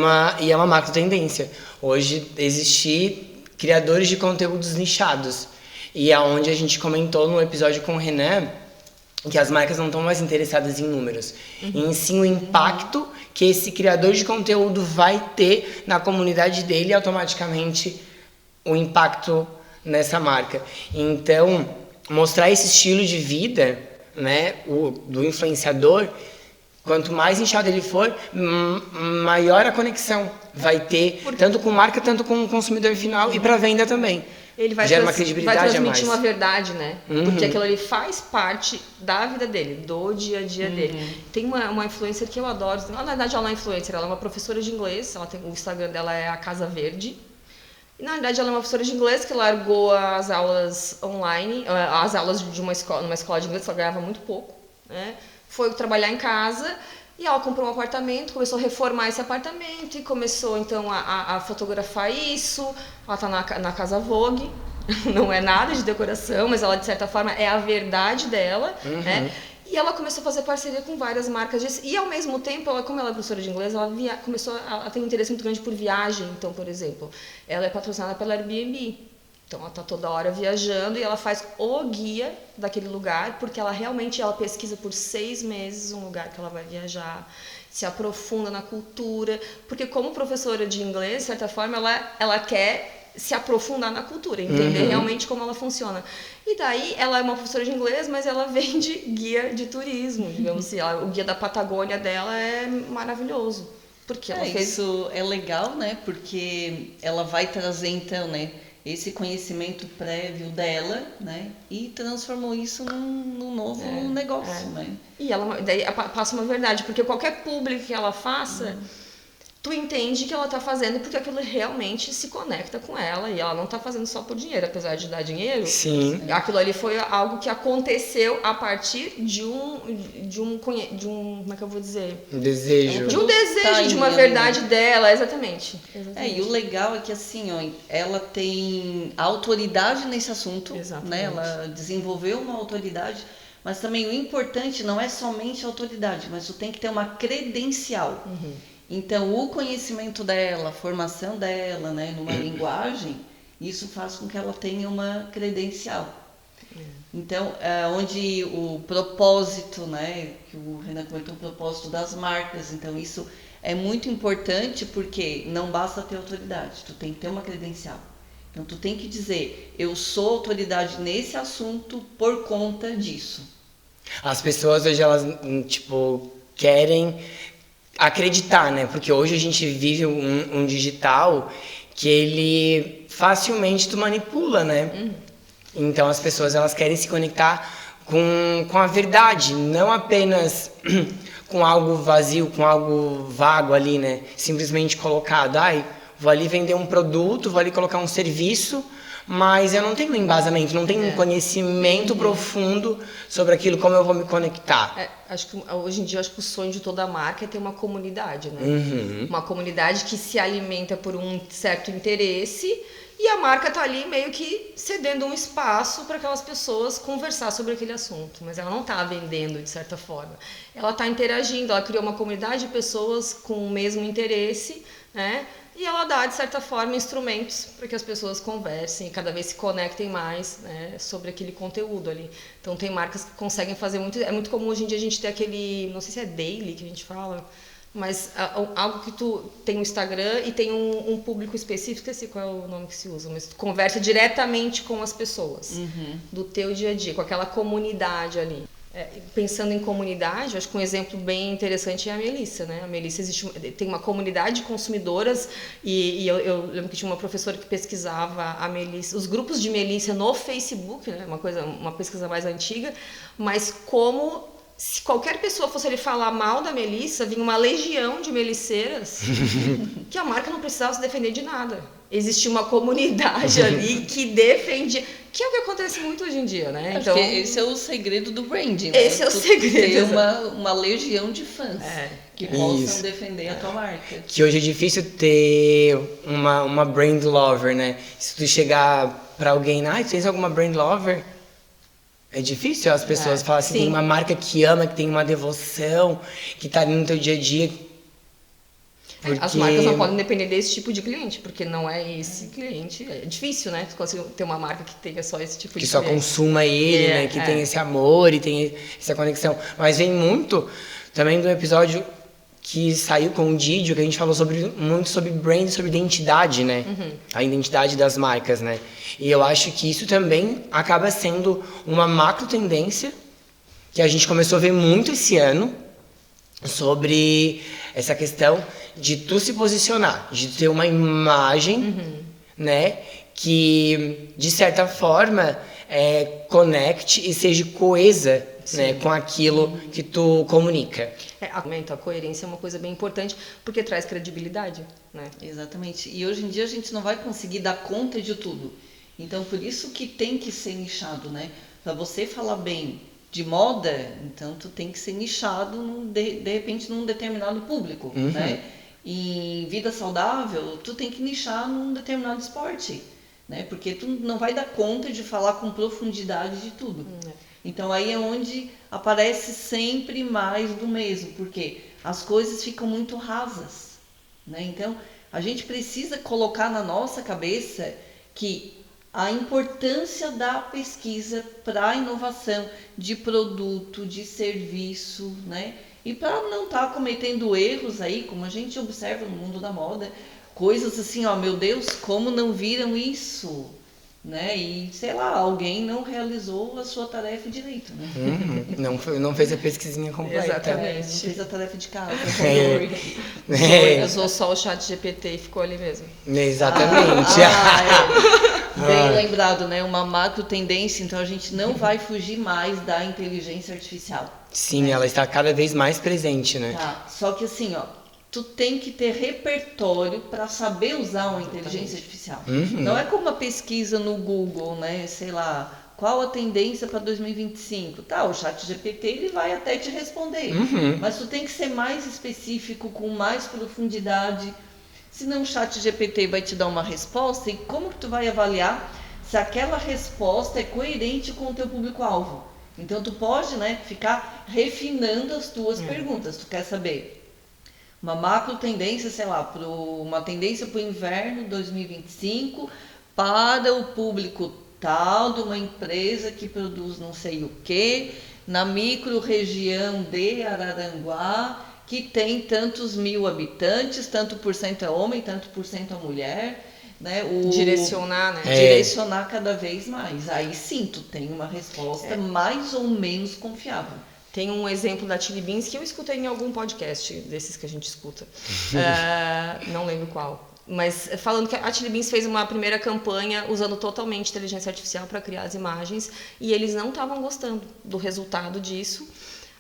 A: uma macro tendência. Hoje, existir criadores de conteúdos nichados. E é onde a gente comentou no episódio com o Renan que as marcas não estão mais interessadas em números, em sim o impacto que esse criador de conteúdo vai ter na comunidade dele e automaticamente o impacto nessa marca. Então, mostrar esse estilo de vida, né, do influenciador, quanto mais inchado ele for, maior a conexão vai ter, tanto com marca, tanto com o consumidor final e para venda também.
B: Ele vai,
A: gera uma credibilidade
B: vai transmitir
A: a mais.
B: uma verdade, né? Porque aquilo ali faz parte da vida dele, do dia a dia dele. Tem uma influencer que eu adoro, na verdade ela não é influencer, ela é uma professora de inglês, o Instagram dela é a Casa Verde. E na verdade ela é uma professora de inglês que largou as aulas online, as aulas de numa escola de inglês, que ela ganhava muito pouco, né? Foi trabalhar em casa e ela comprou um apartamento, começou a reformar esse apartamento e começou então a fotografar isso. Ela está na Casa Vogue, não é nada de decoração, mas ela de certa forma é a verdade dela, né? E ela começou a fazer parceria com várias marcas disso. E ao mesmo tempo, como ela é professora de inglês, ela tem um interesse muito grande por viagem. Então, por exemplo, ela é patrocinada pela Airbnb. Então ela está toda hora viajando e ela faz o guia daquele lugar, porque ela pesquisa por 6 meses um lugar que ela vai viajar, se aprofunda na cultura, porque como professora de inglês, de certa forma, ela quer se aprofundar na cultura, entender realmente como ela funciona. E daí ela é uma professora de inglês, mas ela vende guia de turismo, digamos assim. O guia da Patagônia dela é maravilhoso. Porque ela fez...
C: Isso é legal, né? Porque ela vai trazer, então, né, esse conhecimento prévio dela, né, e transformou isso num novo negócio, né? E
B: ela daí passa uma verdade, porque qualquer público que ela faça, tu entende que ela está fazendo porque aquilo realmente se conecta com ela e ela não está fazendo só por dinheiro, apesar de dar dinheiro.
A: Sim.
B: Aquilo ali foi algo que aconteceu a partir de um como é que eu vou dizer?
A: Um desejo.
B: De um desejo, de uma verdade dela, exatamente.
C: E o legal é que assim, ó, ela tem autoridade nesse assunto, né? Ela desenvolveu uma autoridade, mas também o importante não é somente a autoridade, mas tu tem que ter uma credencial. Então, o conhecimento dela, a formação dela, né, numa linguagem, isso faz com que ela tenha uma credencial. Então, onde o propósito, né, que o Renan comentou, o propósito das marcas, então isso é muito importante porque não basta ter autoridade, tu tem que ter uma credencial. Então, tu tem que dizer, eu sou autoridade nesse assunto por conta disso.
A: As pessoas hoje, elas, tipo... querem acreditar, né? Porque hoje a gente vive um digital que ele facilmente tu manipula, né? Então as pessoas elas querem se conectar com a verdade, não apenas com algo vazio, com algo vago ali, né? Simplesmente colocado, vou ali vender um produto, vou ali colocar um serviço, mas eu não tenho um embasamento, não tenho um conhecimento profundo sobre aquilo, como eu vou me conectar.
B: Acho que hoje em dia acho que o sonho de toda marca é ter uma comunidade, né? Uma comunidade que se alimenta por um certo interesse e a marca tá ali meio que cedendo um espaço para aquelas pessoas conversar sobre aquele assunto, mas ela não tá vendendo de certa forma. Ela tá interagindo, ela criou uma comunidade de pessoas com o mesmo interesse, né? E ela dá, de certa forma, instrumentos para que as pessoas conversem e cada vez se conectem mais, né, sobre aquele conteúdo ali. Então, tem marcas que conseguem fazer muito... É muito comum hoje em dia a gente ter aquele... Não sei se é daily que a gente fala, mas algo que tu tem um Instagram e tem um público específico, esqueci qual é o nome que se usa, mas tu conversa diretamente com as pessoas do teu dia a dia, com aquela comunidade ali. Pensando em comunidade, acho que um exemplo bem interessante é a Melissa, né? A Melissa tem uma comunidade de consumidoras e eu lembro que tinha uma professora que pesquisava a Melissa, os grupos de Melissa no Facebook, né? Uma pesquisa mais antiga, mas como se qualquer pessoa fosse ali falar mal da Melissa, vinha uma legião de meliceiras que a marca não precisava se defender de nada. Existia uma comunidade ali que defendia, que é o que acontece muito hoje em dia, né?
C: Acho que esse é o segredo do branding, né?
B: Esse é o segredo.
C: Ter uma legião de fãs que possam defender a tua marca.
A: Que hoje é difícil ter uma brand lover, né? Se tu chegar pra alguém, tu tens alguma brand lover? É difícil as pessoas falarem assim, tem uma marca que ama, que tem uma devoção, que tá ali no teu dia a dia. Porque...
B: As marcas não podem depender desse tipo de cliente, porque não é esse cliente. É difícil, né? Tu conseguir ter uma marca que tenha só esse tipo de
A: que só
B: cliente.
A: consuma ele, né? Que tem esse amor e tem essa conexão. Mas vem muito também do episódio que saiu com o Didio, que a gente falou muito sobre brand, sobre identidade, né? A identidade das marcas, né? E eu acho que isso também acaba sendo uma macro tendência que a gente começou a ver muito esse ano sobre essa questão de tu se posicionar, de ter uma imagem, né? Que, de certa forma, conecte e seja coesa, né, com aquilo que tu comunica.
B: A coerência é uma coisa bem importante, porque traz credibilidade, né?
C: Exatamente. E hoje em dia a gente não vai conseguir dar conta de tudo. Então, por isso que tem que ser nichado, né? Para você falar bem de moda, então tu tem que ser nichado, de repente, num determinado público, né? E em vida saudável, tu tem que nichar num determinado esporte, né? Porque tu não vai dar conta de falar com profundidade de tudo. Então aí é onde aparece sempre mais do mesmo, porque as coisas ficam muito rasas, né? Então a gente precisa colocar na nossa cabeça que a importância da pesquisa para a inovação de produto, de serviço, né? E para não estar cometendo erros aí, como a gente observa no mundo da moda, coisas assim, meu Deus, como não viram isso? Né? E, sei lá, alguém não realizou a sua tarefa direito, né?
A: Não fez a pesquisinha completa.
B: Exatamente.
C: Não fez a tarefa de casa.
B: Usou só o chat GPT e ficou ali mesmo.
A: Exatamente.
C: Bem lembrado, né? Uma macro tendência, então a gente não vai fugir mais da inteligência artificial.
A: Sim, ela está cada vez mais presente, né?
C: Só que assim, tu tem que ter repertório para saber usar uma inteligência artificial. Não é como uma pesquisa no Google, né? Sei lá, qual a tendência para 2025? O chat GPT ele vai até te responder. Mas tu tem que ser mais específico, com mais profundidade. Senão o chat GPT vai te dar uma resposta e como que tu vai avaliar se aquela resposta é coerente com o teu público-alvo? Então tu pode, né, ficar refinando as tuas perguntas. Tu quer saber uma macro tendência, sei lá, uma tendência para o inverno 2025 para o público tal de uma empresa que produz não sei o que, na micro-região de Araranguá, que tem tantos mil habitantes, tanto por cento é homem, tanto por cento é mulher, né?
B: Direcionar, né?
C: Direcionar cada vez mais. Aí sim, tu tem uma resposta mais ou menos confiável.
B: Tem um exemplo da Chili Beans que eu escutei em algum podcast desses que a gente escuta. Não lembro qual. Mas falando que a Chili Beans fez uma primeira campanha usando totalmente inteligência artificial para criar as imagens e eles não estavam gostando do resultado disso.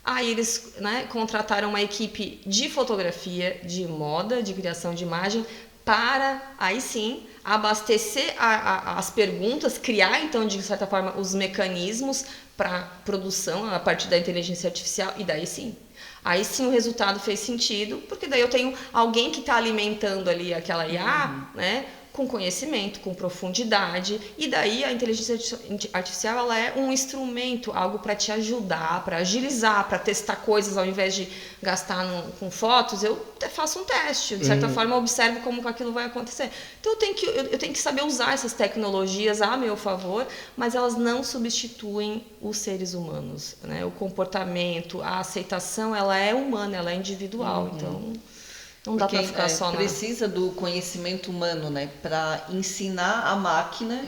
B: Aí eles, né, contrataram uma equipe de fotografia, de moda, de criação de imagem, para, aí sim, abastecer as perguntas, criar, então, de certa forma, os mecanismos para produção a partir da inteligência artificial, e daí sim. Aí sim o resultado fez sentido, porque daí eu tenho alguém que está alimentando ali aquela IA, né, com conhecimento, com profundidade, e daí a inteligência artificial ela é um instrumento, algo para te ajudar, para agilizar, para testar coisas, ao invés de gastar com fotos, eu faço um teste, de certa forma eu observo como aquilo vai acontecer. Então eu tenho que saber usar essas tecnologias a meu favor, mas elas não substituem os seres humanos, né? O comportamento, a aceitação, ela é humana, ela é individual, então... Não dá para ficar só
C: precisa do conhecimento humano, né, para ensinar a máquina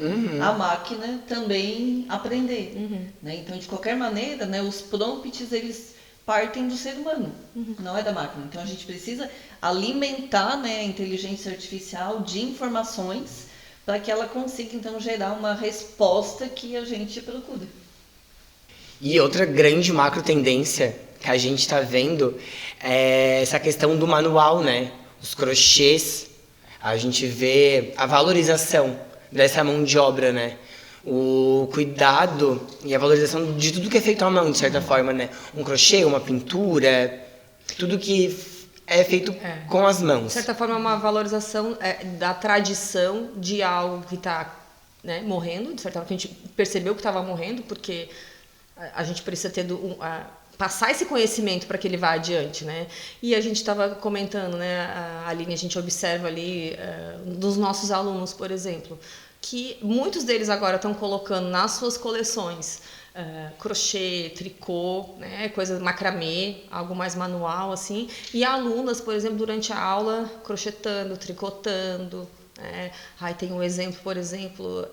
C: também aprender, né? Então, de qualquer maneira, né, os prompts eles partem do ser humano, não é da máquina. Então, a gente precisa alimentar, né, a inteligência artificial de informações para que ela consiga então gerar uma resposta que a gente procura.
A: E outra grande macro tendência que a gente está vendo é essa questão do manual, né? Os crochês, a gente vê a valorização dessa mão de obra, né? O cuidado e a valorização de tudo que é feito à mão, de certa forma, né? Um crochê, uma pintura, tudo que é feito com as mãos.
B: De certa forma, é uma valorização da tradição de algo que está, né, morrendo, de certa forma, que a gente percebeu que estava morrendo, porque a gente precisa ter passar esse conhecimento para que ele vá adiante, né? E a gente estava comentando, né, Aline, a gente observa ali dos nossos alunos, por exemplo, que muitos deles agora estão colocando nas suas coleções crochê, tricô, né, coisas macramê, algo mais manual assim, e alunas, por exemplo, durante a aula crochetando, tricotando. Aí tem um exemplo, por exemplo.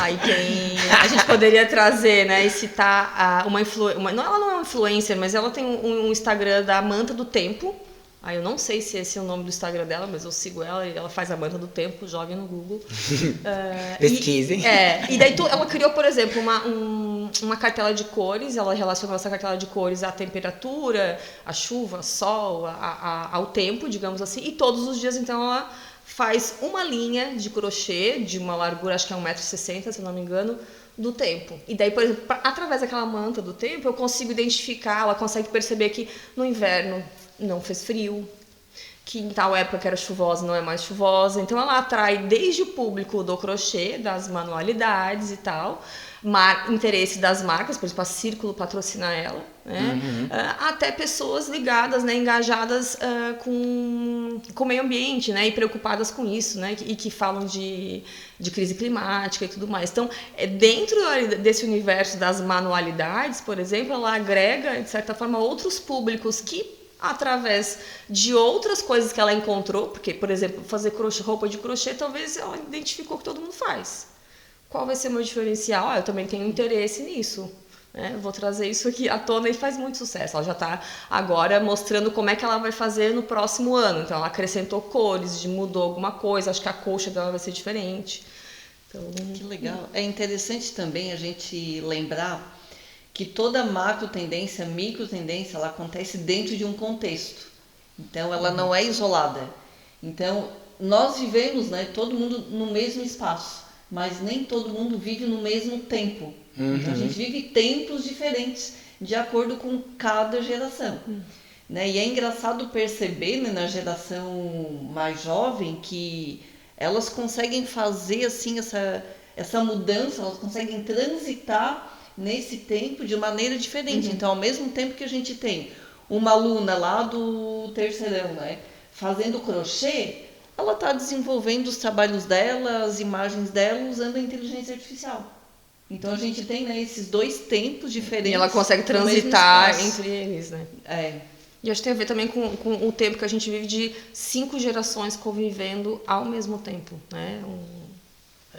B: Aí tem. A gente poderia trazer, né, e citar uma influencer. Ela não é uma influencer, mas ela tem um Instagram da Manta do Tempo. Aí eu não sei se esse é o nome do Instagram dela, mas eu sigo ela e ela faz a Manta do Tempo, joguem no Google.
A: Pesquisem.
B: E daí ela criou, por exemplo, uma cartela de cores, ela relacionou essa cartela de cores à temperatura, à chuva, ao sol, ao tempo, digamos assim, e todos os dias, então, ela faz uma linha de crochê de uma largura, acho que é 1,60 m, se não me engano, do tempo. E daí, por exemplo, através daquela manta do tempo, eu consigo identificar, ela consegue perceber que no inverno não fez frio, que em tal época que era chuvosa não é mais chuvosa. Então ela atrai desde o público do crochê, das manualidades e tal, interesse das marcas, por exemplo, a Círculo patrocina ela, né? Até pessoas ligadas, né, engajadas com o meio ambiente, né, e preocupadas com isso, né, e que falam de crise climática e tudo mais. Então, dentro desse universo das manualidades, por exemplo, ela agrega, de certa forma, outros públicos que, através de outras coisas que ela encontrou, porque, por exemplo, fazer roupa de crochê, talvez ela identificou que todo mundo faz. Qual vai ser o meu diferencial? Eu também tenho interesse nisso, né? Vou trazer isso aqui à tona e faz muito sucesso. Ela já está agora mostrando como é que ela vai fazer no próximo ano. Então, ela acrescentou cores, mudou alguma coisa. Acho que a colcha dela vai ser diferente. Então,
C: que legal. É interessante também a gente lembrar que toda macro tendência, micro tendência, ela acontece dentro de um contexto. Então, ela não é isolada. Então, nós vivemos, né, todo mundo no mesmo espaço, mas nem todo mundo vive no mesmo tempo. Então, a gente vive tempos diferentes de acordo com cada geração. Né? E é engraçado perceber, né, na geração mais jovem que elas conseguem fazer assim, essa mudança, elas conseguem transitar nesse tempo de maneira diferente. Então, ao mesmo tempo que a gente tem uma aluna lá do terceirão, né, fazendo crochê, ela está desenvolvendo os trabalhos dela, as imagens dela, usando a inteligência artificial. Então, a gente tem, né, esses dois tempos diferentes.
B: E ela consegue transitar entre eles, né? E acho que tem a ver também com o tempo que a gente vive de 5 gerações convivendo ao mesmo tempo, né?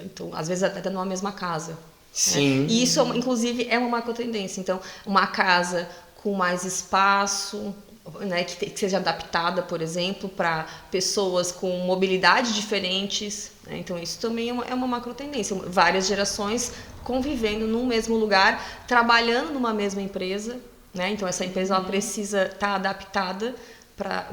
B: Então, às vezes até numa mesma casa.
A: Sim.
B: E isso, inclusive, é uma macro tendência. Então, uma casa com mais espaço, né, que seja adaptada, por exemplo, para pessoas com mobilidade diferentes, né? Então, isso também é uma macro tendência. Várias gerações convivendo num mesmo lugar, trabalhando numa mesma empresa, né? Então, essa empresa ela precisa estar adaptada para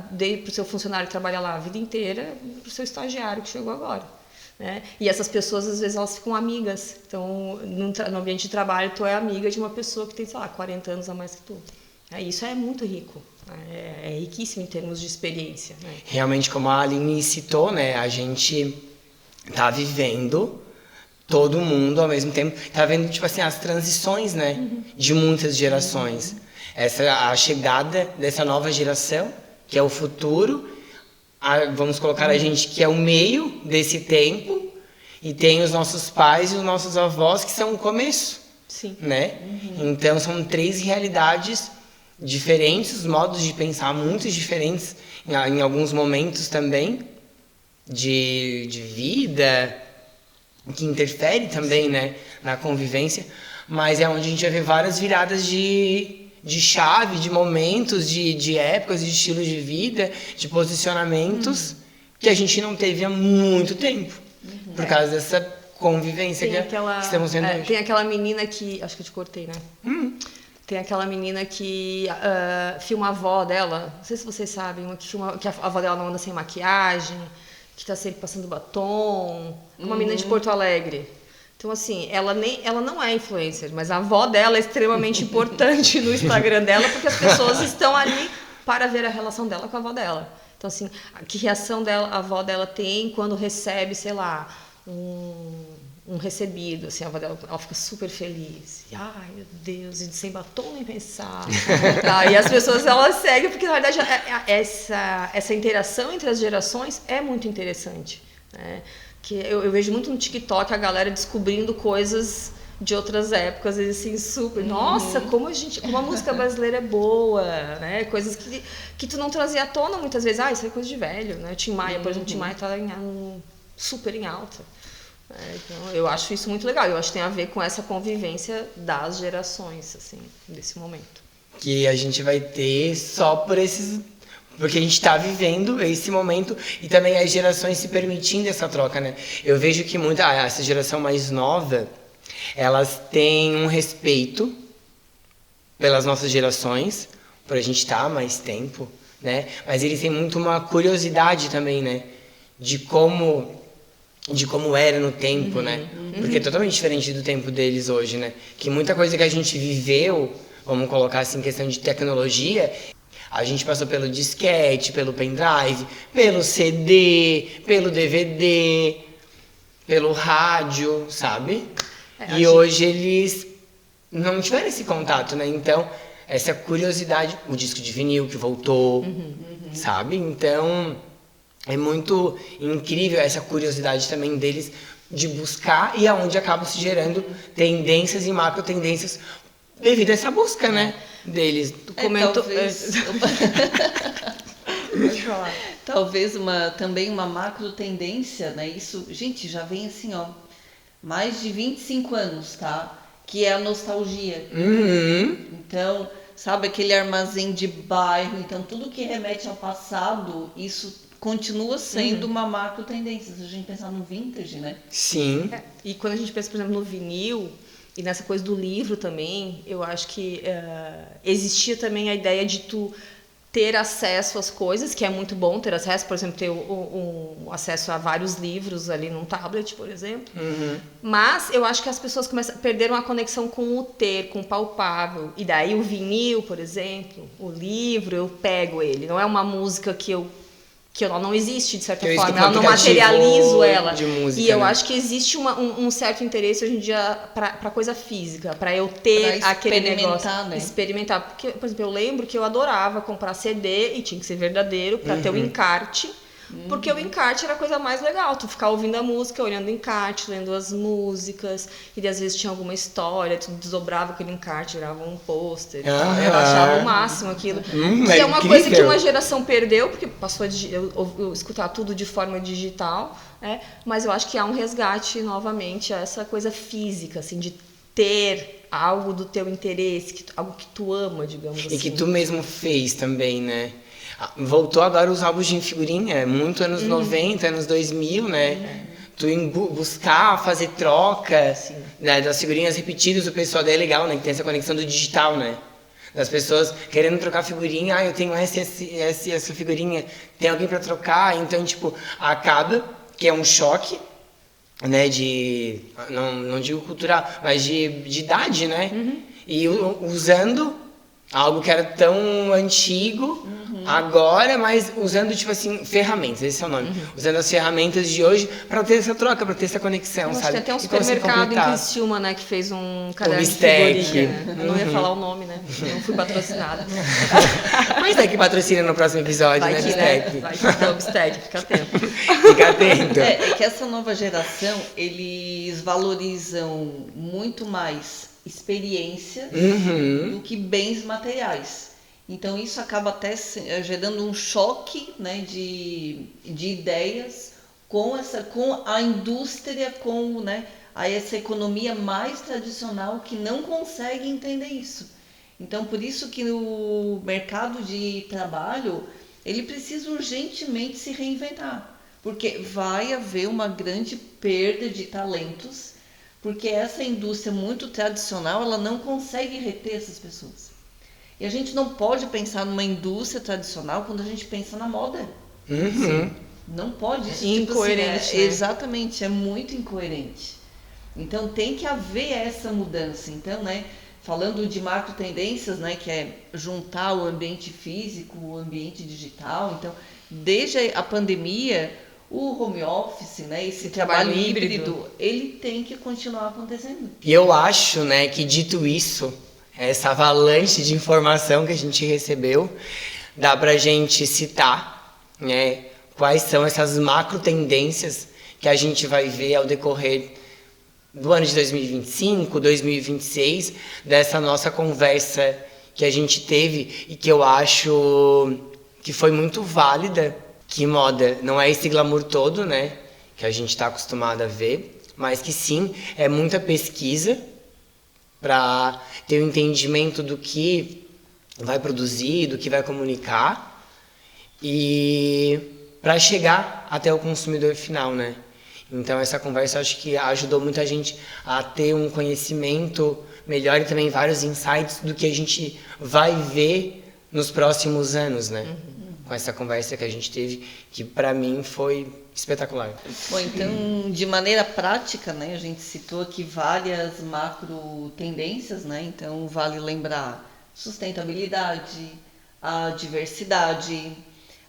B: o seu funcionário trabalhar lá a vida inteira, para o seu estagiário que chegou agora. Né? E essas pessoas, às vezes, elas ficam amigas. Então, no ambiente de trabalho, tu é amiga de uma pessoa que tem, sei lá, 40 anos a mais que tu. Isso é muito rico. É riquíssimo em termos de experiência. Né?
A: Realmente, como a Aline citou, né? A gente tá vivendo, todo mundo ao mesmo tempo, tá vendo, tipo assim, as transições, né? De muitas gerações. A chegada dessa nova geração, que é o futuro, vamos colocar a gente que é o meio desse tempo, e tem os nossos pais e os nossos avós que são o começo.
B: Sim.
A: Né? Então são 3 realidades diferentes, os modos de pensar muito diferentes em alguns momentos também de vida, que interfere também, né, na convivência, mas é onde a gente vai ver várias viradas de chave, de momentos, de épocas, de estilos de vida, de posicionamentos que a gente não teve há muito tempo, por causa dessa convivência que estamos tendo hoje.
B: Tem aquela menina que... Acho que eu te cortei, né? Tem aquela menina que filma a avó dela. Não sei se vocês sabem, uma que a avó dela não anda sem maquiagem, que está sempre passando batom. Uma menina de Porto Alegre. Então, assim, ela não é influencer, mas a avó dela é extremamente importante no Instagram dela, porque as pessoas estão ali para ver a relação dela com a avó dela. Então, assim, que reação a avó dela tem quando recebe, sei lá, um recebido, assim, a avó dela, ela fica super feliz. E, ai, meu Deus, e sem batom nem pensar. E as pessoas, elas seguem, porque, na verdade, essa interação entre as gerações é muito interessante, né? Que eu vejo muito no TikTok a galera descobrindo coisas de outras épocas, assim, super. Nossa, como a música brasileira é boa, né? Coisas que tu não trazia à tona muitas vezes. Isso é coisa de velho, né? Tim Maia, por exemplo, Tim Maia tá super em alta. Então, eu acho isso muito legal. Eu acho que tem a ver com essa convivência das gerações, assim, desse momento.
A: Que a gente vai ter só porque a gente está vivendo esse momento e também as gerações se permitindo essa troca, né? Eu vejo que essa geração mais nova, elas têm um respeito pelas nossas gerações, por a gente estar há mais tempo, né? Mas eles têm muito uma curiosidade também, né? De como era no tempo, né? Porque é totalmente diferente do tempo deles hoje, né? Que muita coisa que a gente viveu, vamos colocar assim, em questão de tecnologia, a gente passou pelo disquete, pelo pendrive, pelo CD, pelo DVD, pelo rádio, sabe? Hoje eles não tiveram esse contato, né? Então, essa curiosidade, o disco de vinil que voltou, sabe? Então, é muito incrível essa curiosidade também deles de buscar e aonde acabam se gerando tendências e macro tendências devido a essa busca, né? Deles.
C: Talvez também uma macro tendência, né? Isso, gente, já vem assim, mais de 25 anos, tá? Que é a nostalgia. Então, sabe, aquele armazém de bairro, então tudo que remete ao passado, isso continua sendo uma macro tendência. Se a gente pensar no vintage, né?
A: Sim.
B: E quando a gente pensa, por exemplo, no vinil, e nessa coisa do livro também, eu acho que existia também a ideia de tu ter acesso às coisas, que é muito bom ter acesso, por exemplo, ter acesso a vários livros ali num tablet, por exemplo. Mas eu acho que as pessoas perderam a conexão com o ter, com o palpável. E daí o vinil, por exemplo, o livro, eu pego ele. Não é uma música que ela não existe, de certa forma, eu não materializo ela.
A: Música,
B: e eu acho que existe um certo interesse hoje em dia para coisa física, para eu ter aquele negócio.
C: Né?
B: Experimentar. Porque, por exemplo, eu lembro que eu adorava comprar CD, e tinha que ser verdadeiro, para ter o encarte, Porque o encarte era a coisa mais legal, tu ficar ouvindo a música, olhando o encarte, lendo as músicas, e às vezes tinha alguma história, tu desdobrava aquele encarte, virava um pôster. Eu achava o máximo aquilo. Que é uma coisa que uma geração perdeu, porque passou a eu escutar tudo de forma digital, né? Mas eu acho que há um resgate novamente a essa coisa física, assim, de ter algo do teu interesse, algo que tu ama, digamos assim.
A: E que tu mesmo fez também, né? Voltou agora os álbuns de figurinha, muito anos 90, anos 2000, né? Tu buscar, fazer troca, né, das figurinhas repetidas, o pessoal daí é legal, né? Que tem essa conexão do digital, né? Das pessoas querendo trocar figurinha, eu tenho essa figurinha, tem alguém pra trocar, então, tipo, acaba que é um choque, né, não digo cultural, mas de idade, né? E usando algo que era tão antigo, agora, mas usando, tipo assim, ferramentas, esse é o nome. Usando as ferramentas de hoje para ter essa troca, para ter essa conexão, sabe?
B: Tem até um supermercado em Criciúma, né, que fez um caderno de
A: Bistec.
B: figurinha. Eu não ia falar o nome, né? Não fui patrocinada.
A: Mas é que patrocina no próximo episódio,
B: Vai
A: né,
B: que,
A: Bistec?
B: né? Vai que tem o Bistec, fica atento.
A: Fica atento.
C: É que essa nova geração, eles valorizam muito mais experiência do que bens materiais. Então isso acaba até gerando um choque, né, de ideias com a indústria, né, essa economia mais tradicional que não consegue entender isso. Então por isso que o mercado de trabalho ele precisa urgentemente se reinventar, porque vai haver uma grande perda de talentos, porque essa indústria muito tradicional, ela não consegue reter essas pessoas. E a gente não pode pensar numa indústria tradicional quando a gente pensa na moda. Não pode. Isso,
B: incoerente.
C: Tipo assim, exatamente, é muito incoerente. Então tem que haver essa mudança. Então, né, falando de macro tendências, né, que é juntar o ambiente físico, o ambiente digital. Então, desde a pandemia, o home office, né, esse trabalho híbrido, ele tem que continuar acontecendo.
A: E eu acho, né, que dito isso, essa avalanche de informação que a gente recebeu, dá pra gente citar, né, quais são essas macro tendências que a gente vai ver ao decorrer do ano de 2025, 2026, dessa nossa conversa que a gente teve e que eu acho que foi muito válida. Que moda não é esse glamour todo, né, que a gente está acostumado a ver, mas que sim, é muita pesquisa para ter um entendimento do que vai produzir, do que vai comunicar e para chegar até o consumidor final, né? Então essa conversa acho que ajudou muita gente a ter um conhecimento melhor e também vários insights do que a gente vai ver nos próximos anos, né? Com essa conversa que a gente teve, que para mim foi espetacular.
C: Bom, então, de maneira prática, né, a gente citou aqui várias macro tendências, né? Então, vale lembrar sustentabilidade, a diversidade,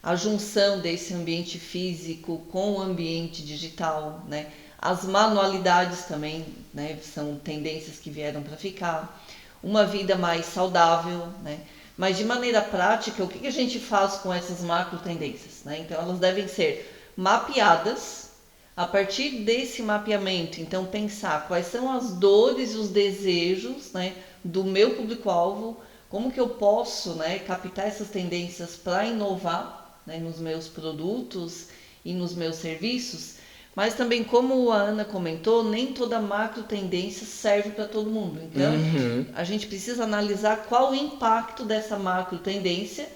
C: a junção desse ambiente físico com o ambiente digital, né? As manualidades também, né, são tendências que vieram para ficar. Uma vida mais saudável, né? Mas de maneira prática, o que a gente faz com essas macro tendências, né? Então elas devem ser mapeadas. A partir desse mapeamento, então pensar quais são as dores e os desejos, né, do meu público-alvo, como que eu posso, né, captar essas tendências para inovar, né, nos meus produtos e nos meus serviços. Mas também, como a Ana comentou, nem toda macro tendência serve para todo mundo. Então, a gente precisa analisar qual o impacto dessa macro tendência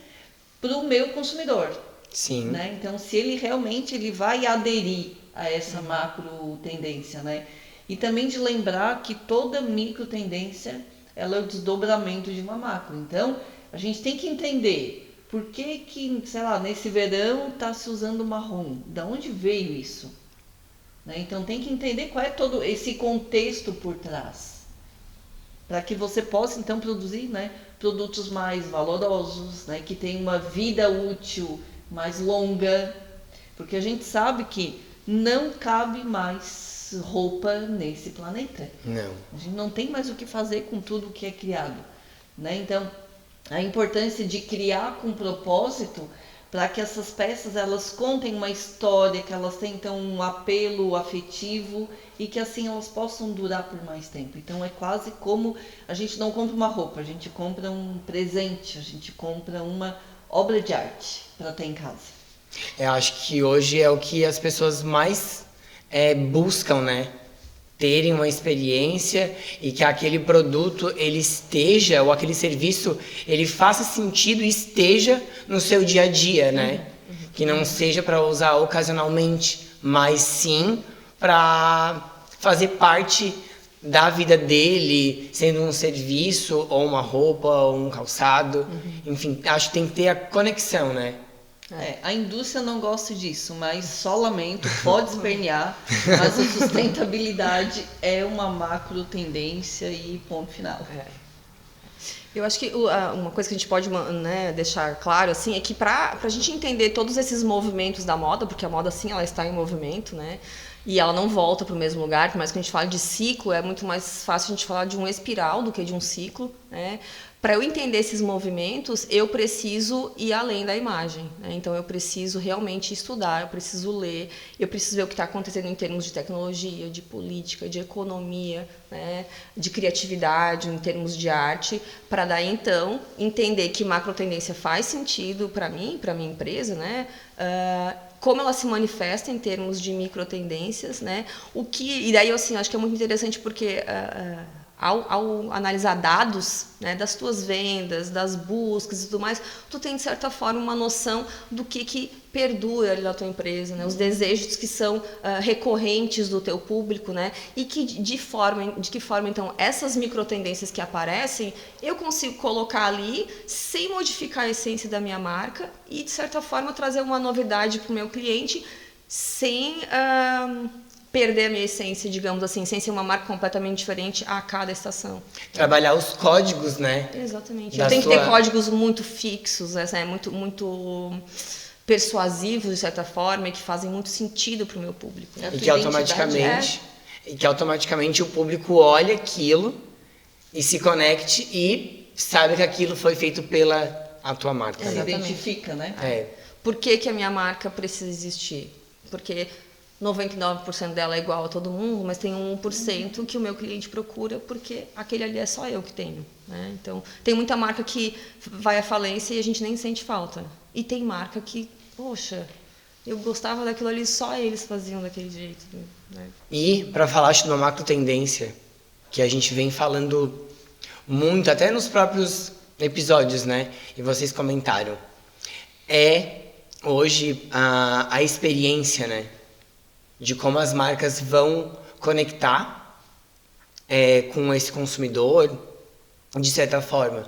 C: para o meu consumidor.
A: Sim.
C: Né? Então, se ele realmente vai aderir a essa macro tendência, né? E também de lembrar que toda micro tendência ela é o desdobramento de uma macro. Então, a gente tem que entender por que, sei lá, nesse verão está se usando marrom. Da onde veio isso? Né? Então tem que entender qual é todo esse contexto por trás, para que você possa então produzir, né, produtos mais valorosos, né, que tenham uma vida útil mais longa, porque a gente sabe que não cabe mais roupa nesse planeta.
A: Não.
C: A gente não tem mais o que fazer com tudo que é criado, né? Então a importância de criar com propósito para que essas peças elas contem uma história, que elas tenham um apelo afetivo e que assim elas possam durar por mais tempo. Então é quase como a gente não compra uma roupa, a gente compra um presente, a gente compra uma obra de arte para ter em casa.
A: Eu acho que hoje é o que as pessoas mais buscam, né? Terem uma experiência e que aquele produto ele esteja, ou aquele serviço, ele faça sentido e esteja no seu dia a dia, né? Que não seja para usar ocasionalmente, mas sim para fazer parte da vida dele, sendo um serviço, ou uma roupa, ou um calçado. Enfim, acho que tem que ter a conexão, né?
C: A indústria não gosta disso, mas só lamento, pode espernear, mas a sustentabilidade é uma macro tendência e ponto final.
B: Eu acho que uma coisa que a gente pode, né, deixar claro assim, é que para a gente entender todos esses movimentos da moda, porque a moda sim ela está em movimento, né, e ela não volta para o mesmo lugar, por mais que a gente fale de ciclo, é muito mais fácil a gente falar de um espiral do que de um ciclo, né? Para eu entender esses movimentos, eu preciso ir além da imagem, né? Então eu preciso realmente estudar, eu preciso ler, eu preciso ver o que está acontecendo em termos de tecnologia, de política, de economia, né? De criatividade, em termos de arte, para daí então entender que macro tendência faz sentido para mim, para minha empresa, né? Como ela se manifesta em termos de micro tendências, né? E daí assim, acho que é muito interessante porque ao analisar dados, né, das tuas vendas, das buscas e tudo mais, tu tem, de certa forma, uma noção do que perdura ali na tua empresa, né, os desejos que são recorrentes do teu público, né, e que de que forma, então, essas microtendências que aparecem, eu consigo colocar ali sem modificar a essência da minha marca e, de certa forma, trazer uma novidade para o meu cliente sem perder a minha essência, digamos assim, sem ser uma marca completamente diferente a cada estação.
A: Trabalhar os códigos, né?
B: Exatamente. Eu tenho que ter códigos muito fixos, muito persuasivos, de certa forma, e que fazem muito sentido para o meu público.
A: E que automaticamente o público olha aquilo e se conecte e sabe que aquilo foi feito pela tua marca.
C: Se identifica, né?
B: Por que a minha marca precisa existir? Porque 99% dela é igual a todo mundo, mas tem 1% que o meu cliente procura porque aquele ali é só eu que tenho, né? Então, tem muita marca que vai à falência e a gente nem sente falta. E tem marca que, poxa, eu gostava daquilo ali, só eles faziam daquele jeito, né?
A: E, para falar de uma macro tendência, que a gente vem falando muito, até nos próprios episódios, né? E vocês comentaram, hoje a experiência, né? De como as marcas vão conectar com esse consumidor, de certa forma.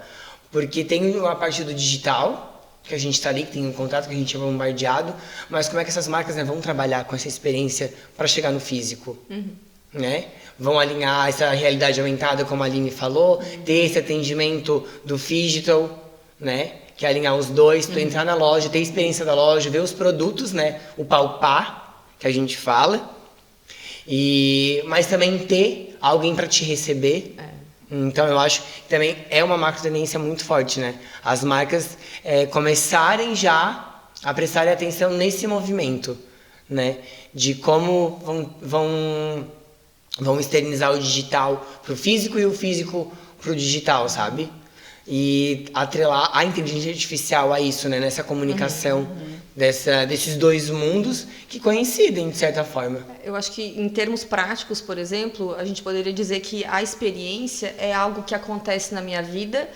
A: Porque tem a parte do digital, que a gente está ali, que tem um contato, que a gente é bombardeado, mas como é que essas marcas, né, vão trabalhar com essa experiência para chegar no físico? Né? Vão alinhar essa realidade aumentada, como a Aline falou, ter esse atendimento do digital, né? Que é alinhar os dois, tu entrar na loja, ter a experiência da loja, ver os produtos, né? O palpar, que a gente fala, mas também ter alguém para te receber. Então eu acho que também é uma macro tendência muito forte, né? As marcas começarem já a prestarem atenção nesse movimento, né? De como vão externizar o digital para o físico e o físico para o digital, sabe? E atrelar a inteligência artificial a isso, né? Nessa comunicação desses dois mundos que coincidem, de certa forma.
B: Eu acho que, em termos práticos, por exemplo, a gente poderia dizer que a experiência é algo que acontece na minha vida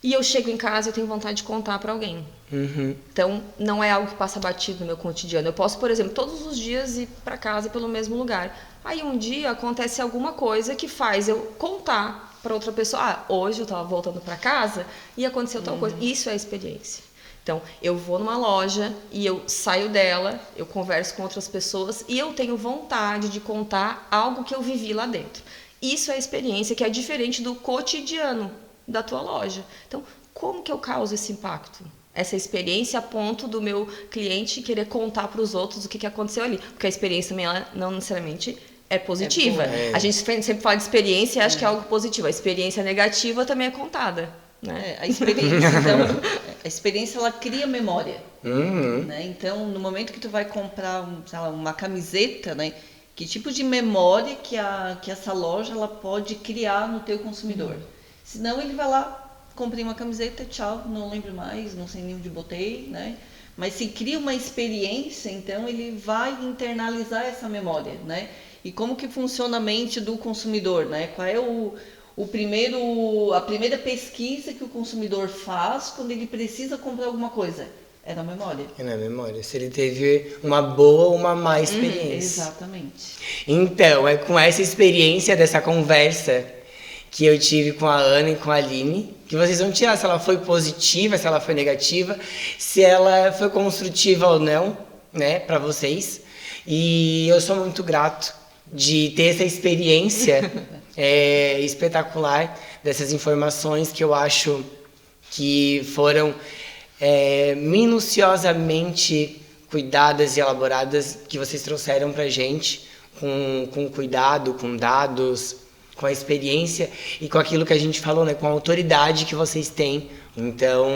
B: e eu chego em casa e eu tenho vontade de contar para alguém. Então, não é algo que passa batido no meu cotidiano. Eu posso, por exemplo, todos os dias ir para casa pelo mesmo lugar. Aí, um dia, acontece alguma coisa que faz eu contar para outra pessoa. Hoje eu estava voltando para casa e aconteceu tal coisa. Isso é experiência. Então, eu vou numa loja e eu saio dela, eu converso com outras pessoas e eu tenho vontade de contar algo que eu vivi lá dentro. Isso é experiência que é diferente do cotidiano da tua loja. Então, como que eu causo esse impacto? Essa experiência a ponto do meu cliente querer contar para os outros o que aconteceu ali. Porque a experiência também, ela não necessariamente é positiva. A gente sempre fala de experiência e acha que é algo positivo. A experiência negativa também é contada. Né?
C: A experiência, então, A experiência, ela cria memória.
A: Uhum.
C: Né? Então, no momento que tu vai comprar sei lá, uma camiseta, né? Que tipo de memória que essa loja ela pode criar no teu consumidor? Senão ele vai lá, comprei uma camiseta, tchau, não lembro mais, não sei nem onde botei, né? Mas se cria uma experiência, então ele vai internalizar essa memória, né? E como que funciona a mente do consumidor, né? Qual é a primeira pesquisa que o consumidor faz quando ele precisa comprar alguma coisa? É na memória.
A: É na memória. Se ele teve uma boa ou uma má experiência.
C: Exatamente.
A: Então, é com essa experiência dessa conversa que eu tive com a Ana e com a Aline, que vocês vão tirar se ela foi positiva, se ela foi negativa, se ela foi construtiva ou não, né, para vocês. E eu sou muito grato de ter essa experiência espetacular dessas informações que eu acho que foram minuciosamente cuidadas e elaboradas, que vocês trouxeram pra gente com cuidado, com dados, com a experiência e com aquilo que a gente falou, né, com a autoridade que vocês têm. Então,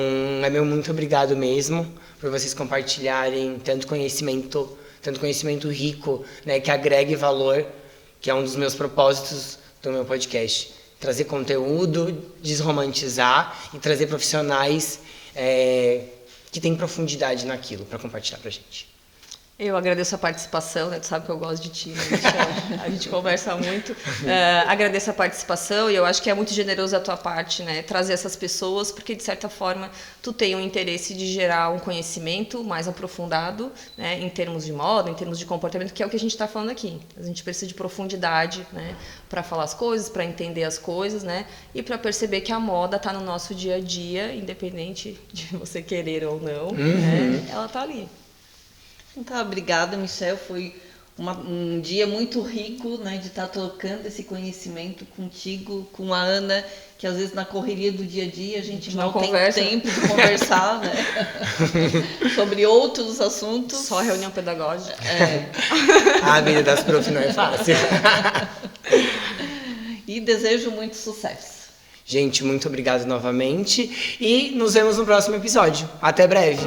A: meu muito obrigado mesmo por vocês compartilharem tanto conhecimento rico, né, que agregue valor, que é um dos meus propósitos do meu podcast. Trazer conteúdo, desromantizar e trazer profissionais que têm profundidade naquilo para compartilhar pra gente.
B: Eu agradeço a participação, né? Tu sabe que eu gosto de ti, né? A gente conversa muito. Agradeço a participação e eu acho que é muito generoso da tua parte, né? Trazer essas pessoas, porque de certa forma tu tem um interesse de gerar um conhecimento mais aprofundado, né? Em termos de moda, em termos de comportamento, que é o que a gente está falando aqui. A gente precisa de profundidade, né? Para falar as coisas, para entender as coisas, né? E para perceber que a moda está no nosso dia a dia, independente de você querer ou não, né? Ela está ali.
C: Então, obrigada, Michel. Foi um dia muito rico, né, de estar trocando esse conhecimento contigo, com a Ana, que às vezes na correria do dia a dia a gente não tem tempo de conversar, né, sobre outros assuntos.
B: Só reunião pedagógica.
A: A vida das prof não é fácil.
C: E desejo muito sucesso.
A: Gente, muito obrigado novamente e nos vemos no próximo episódio. Até breve!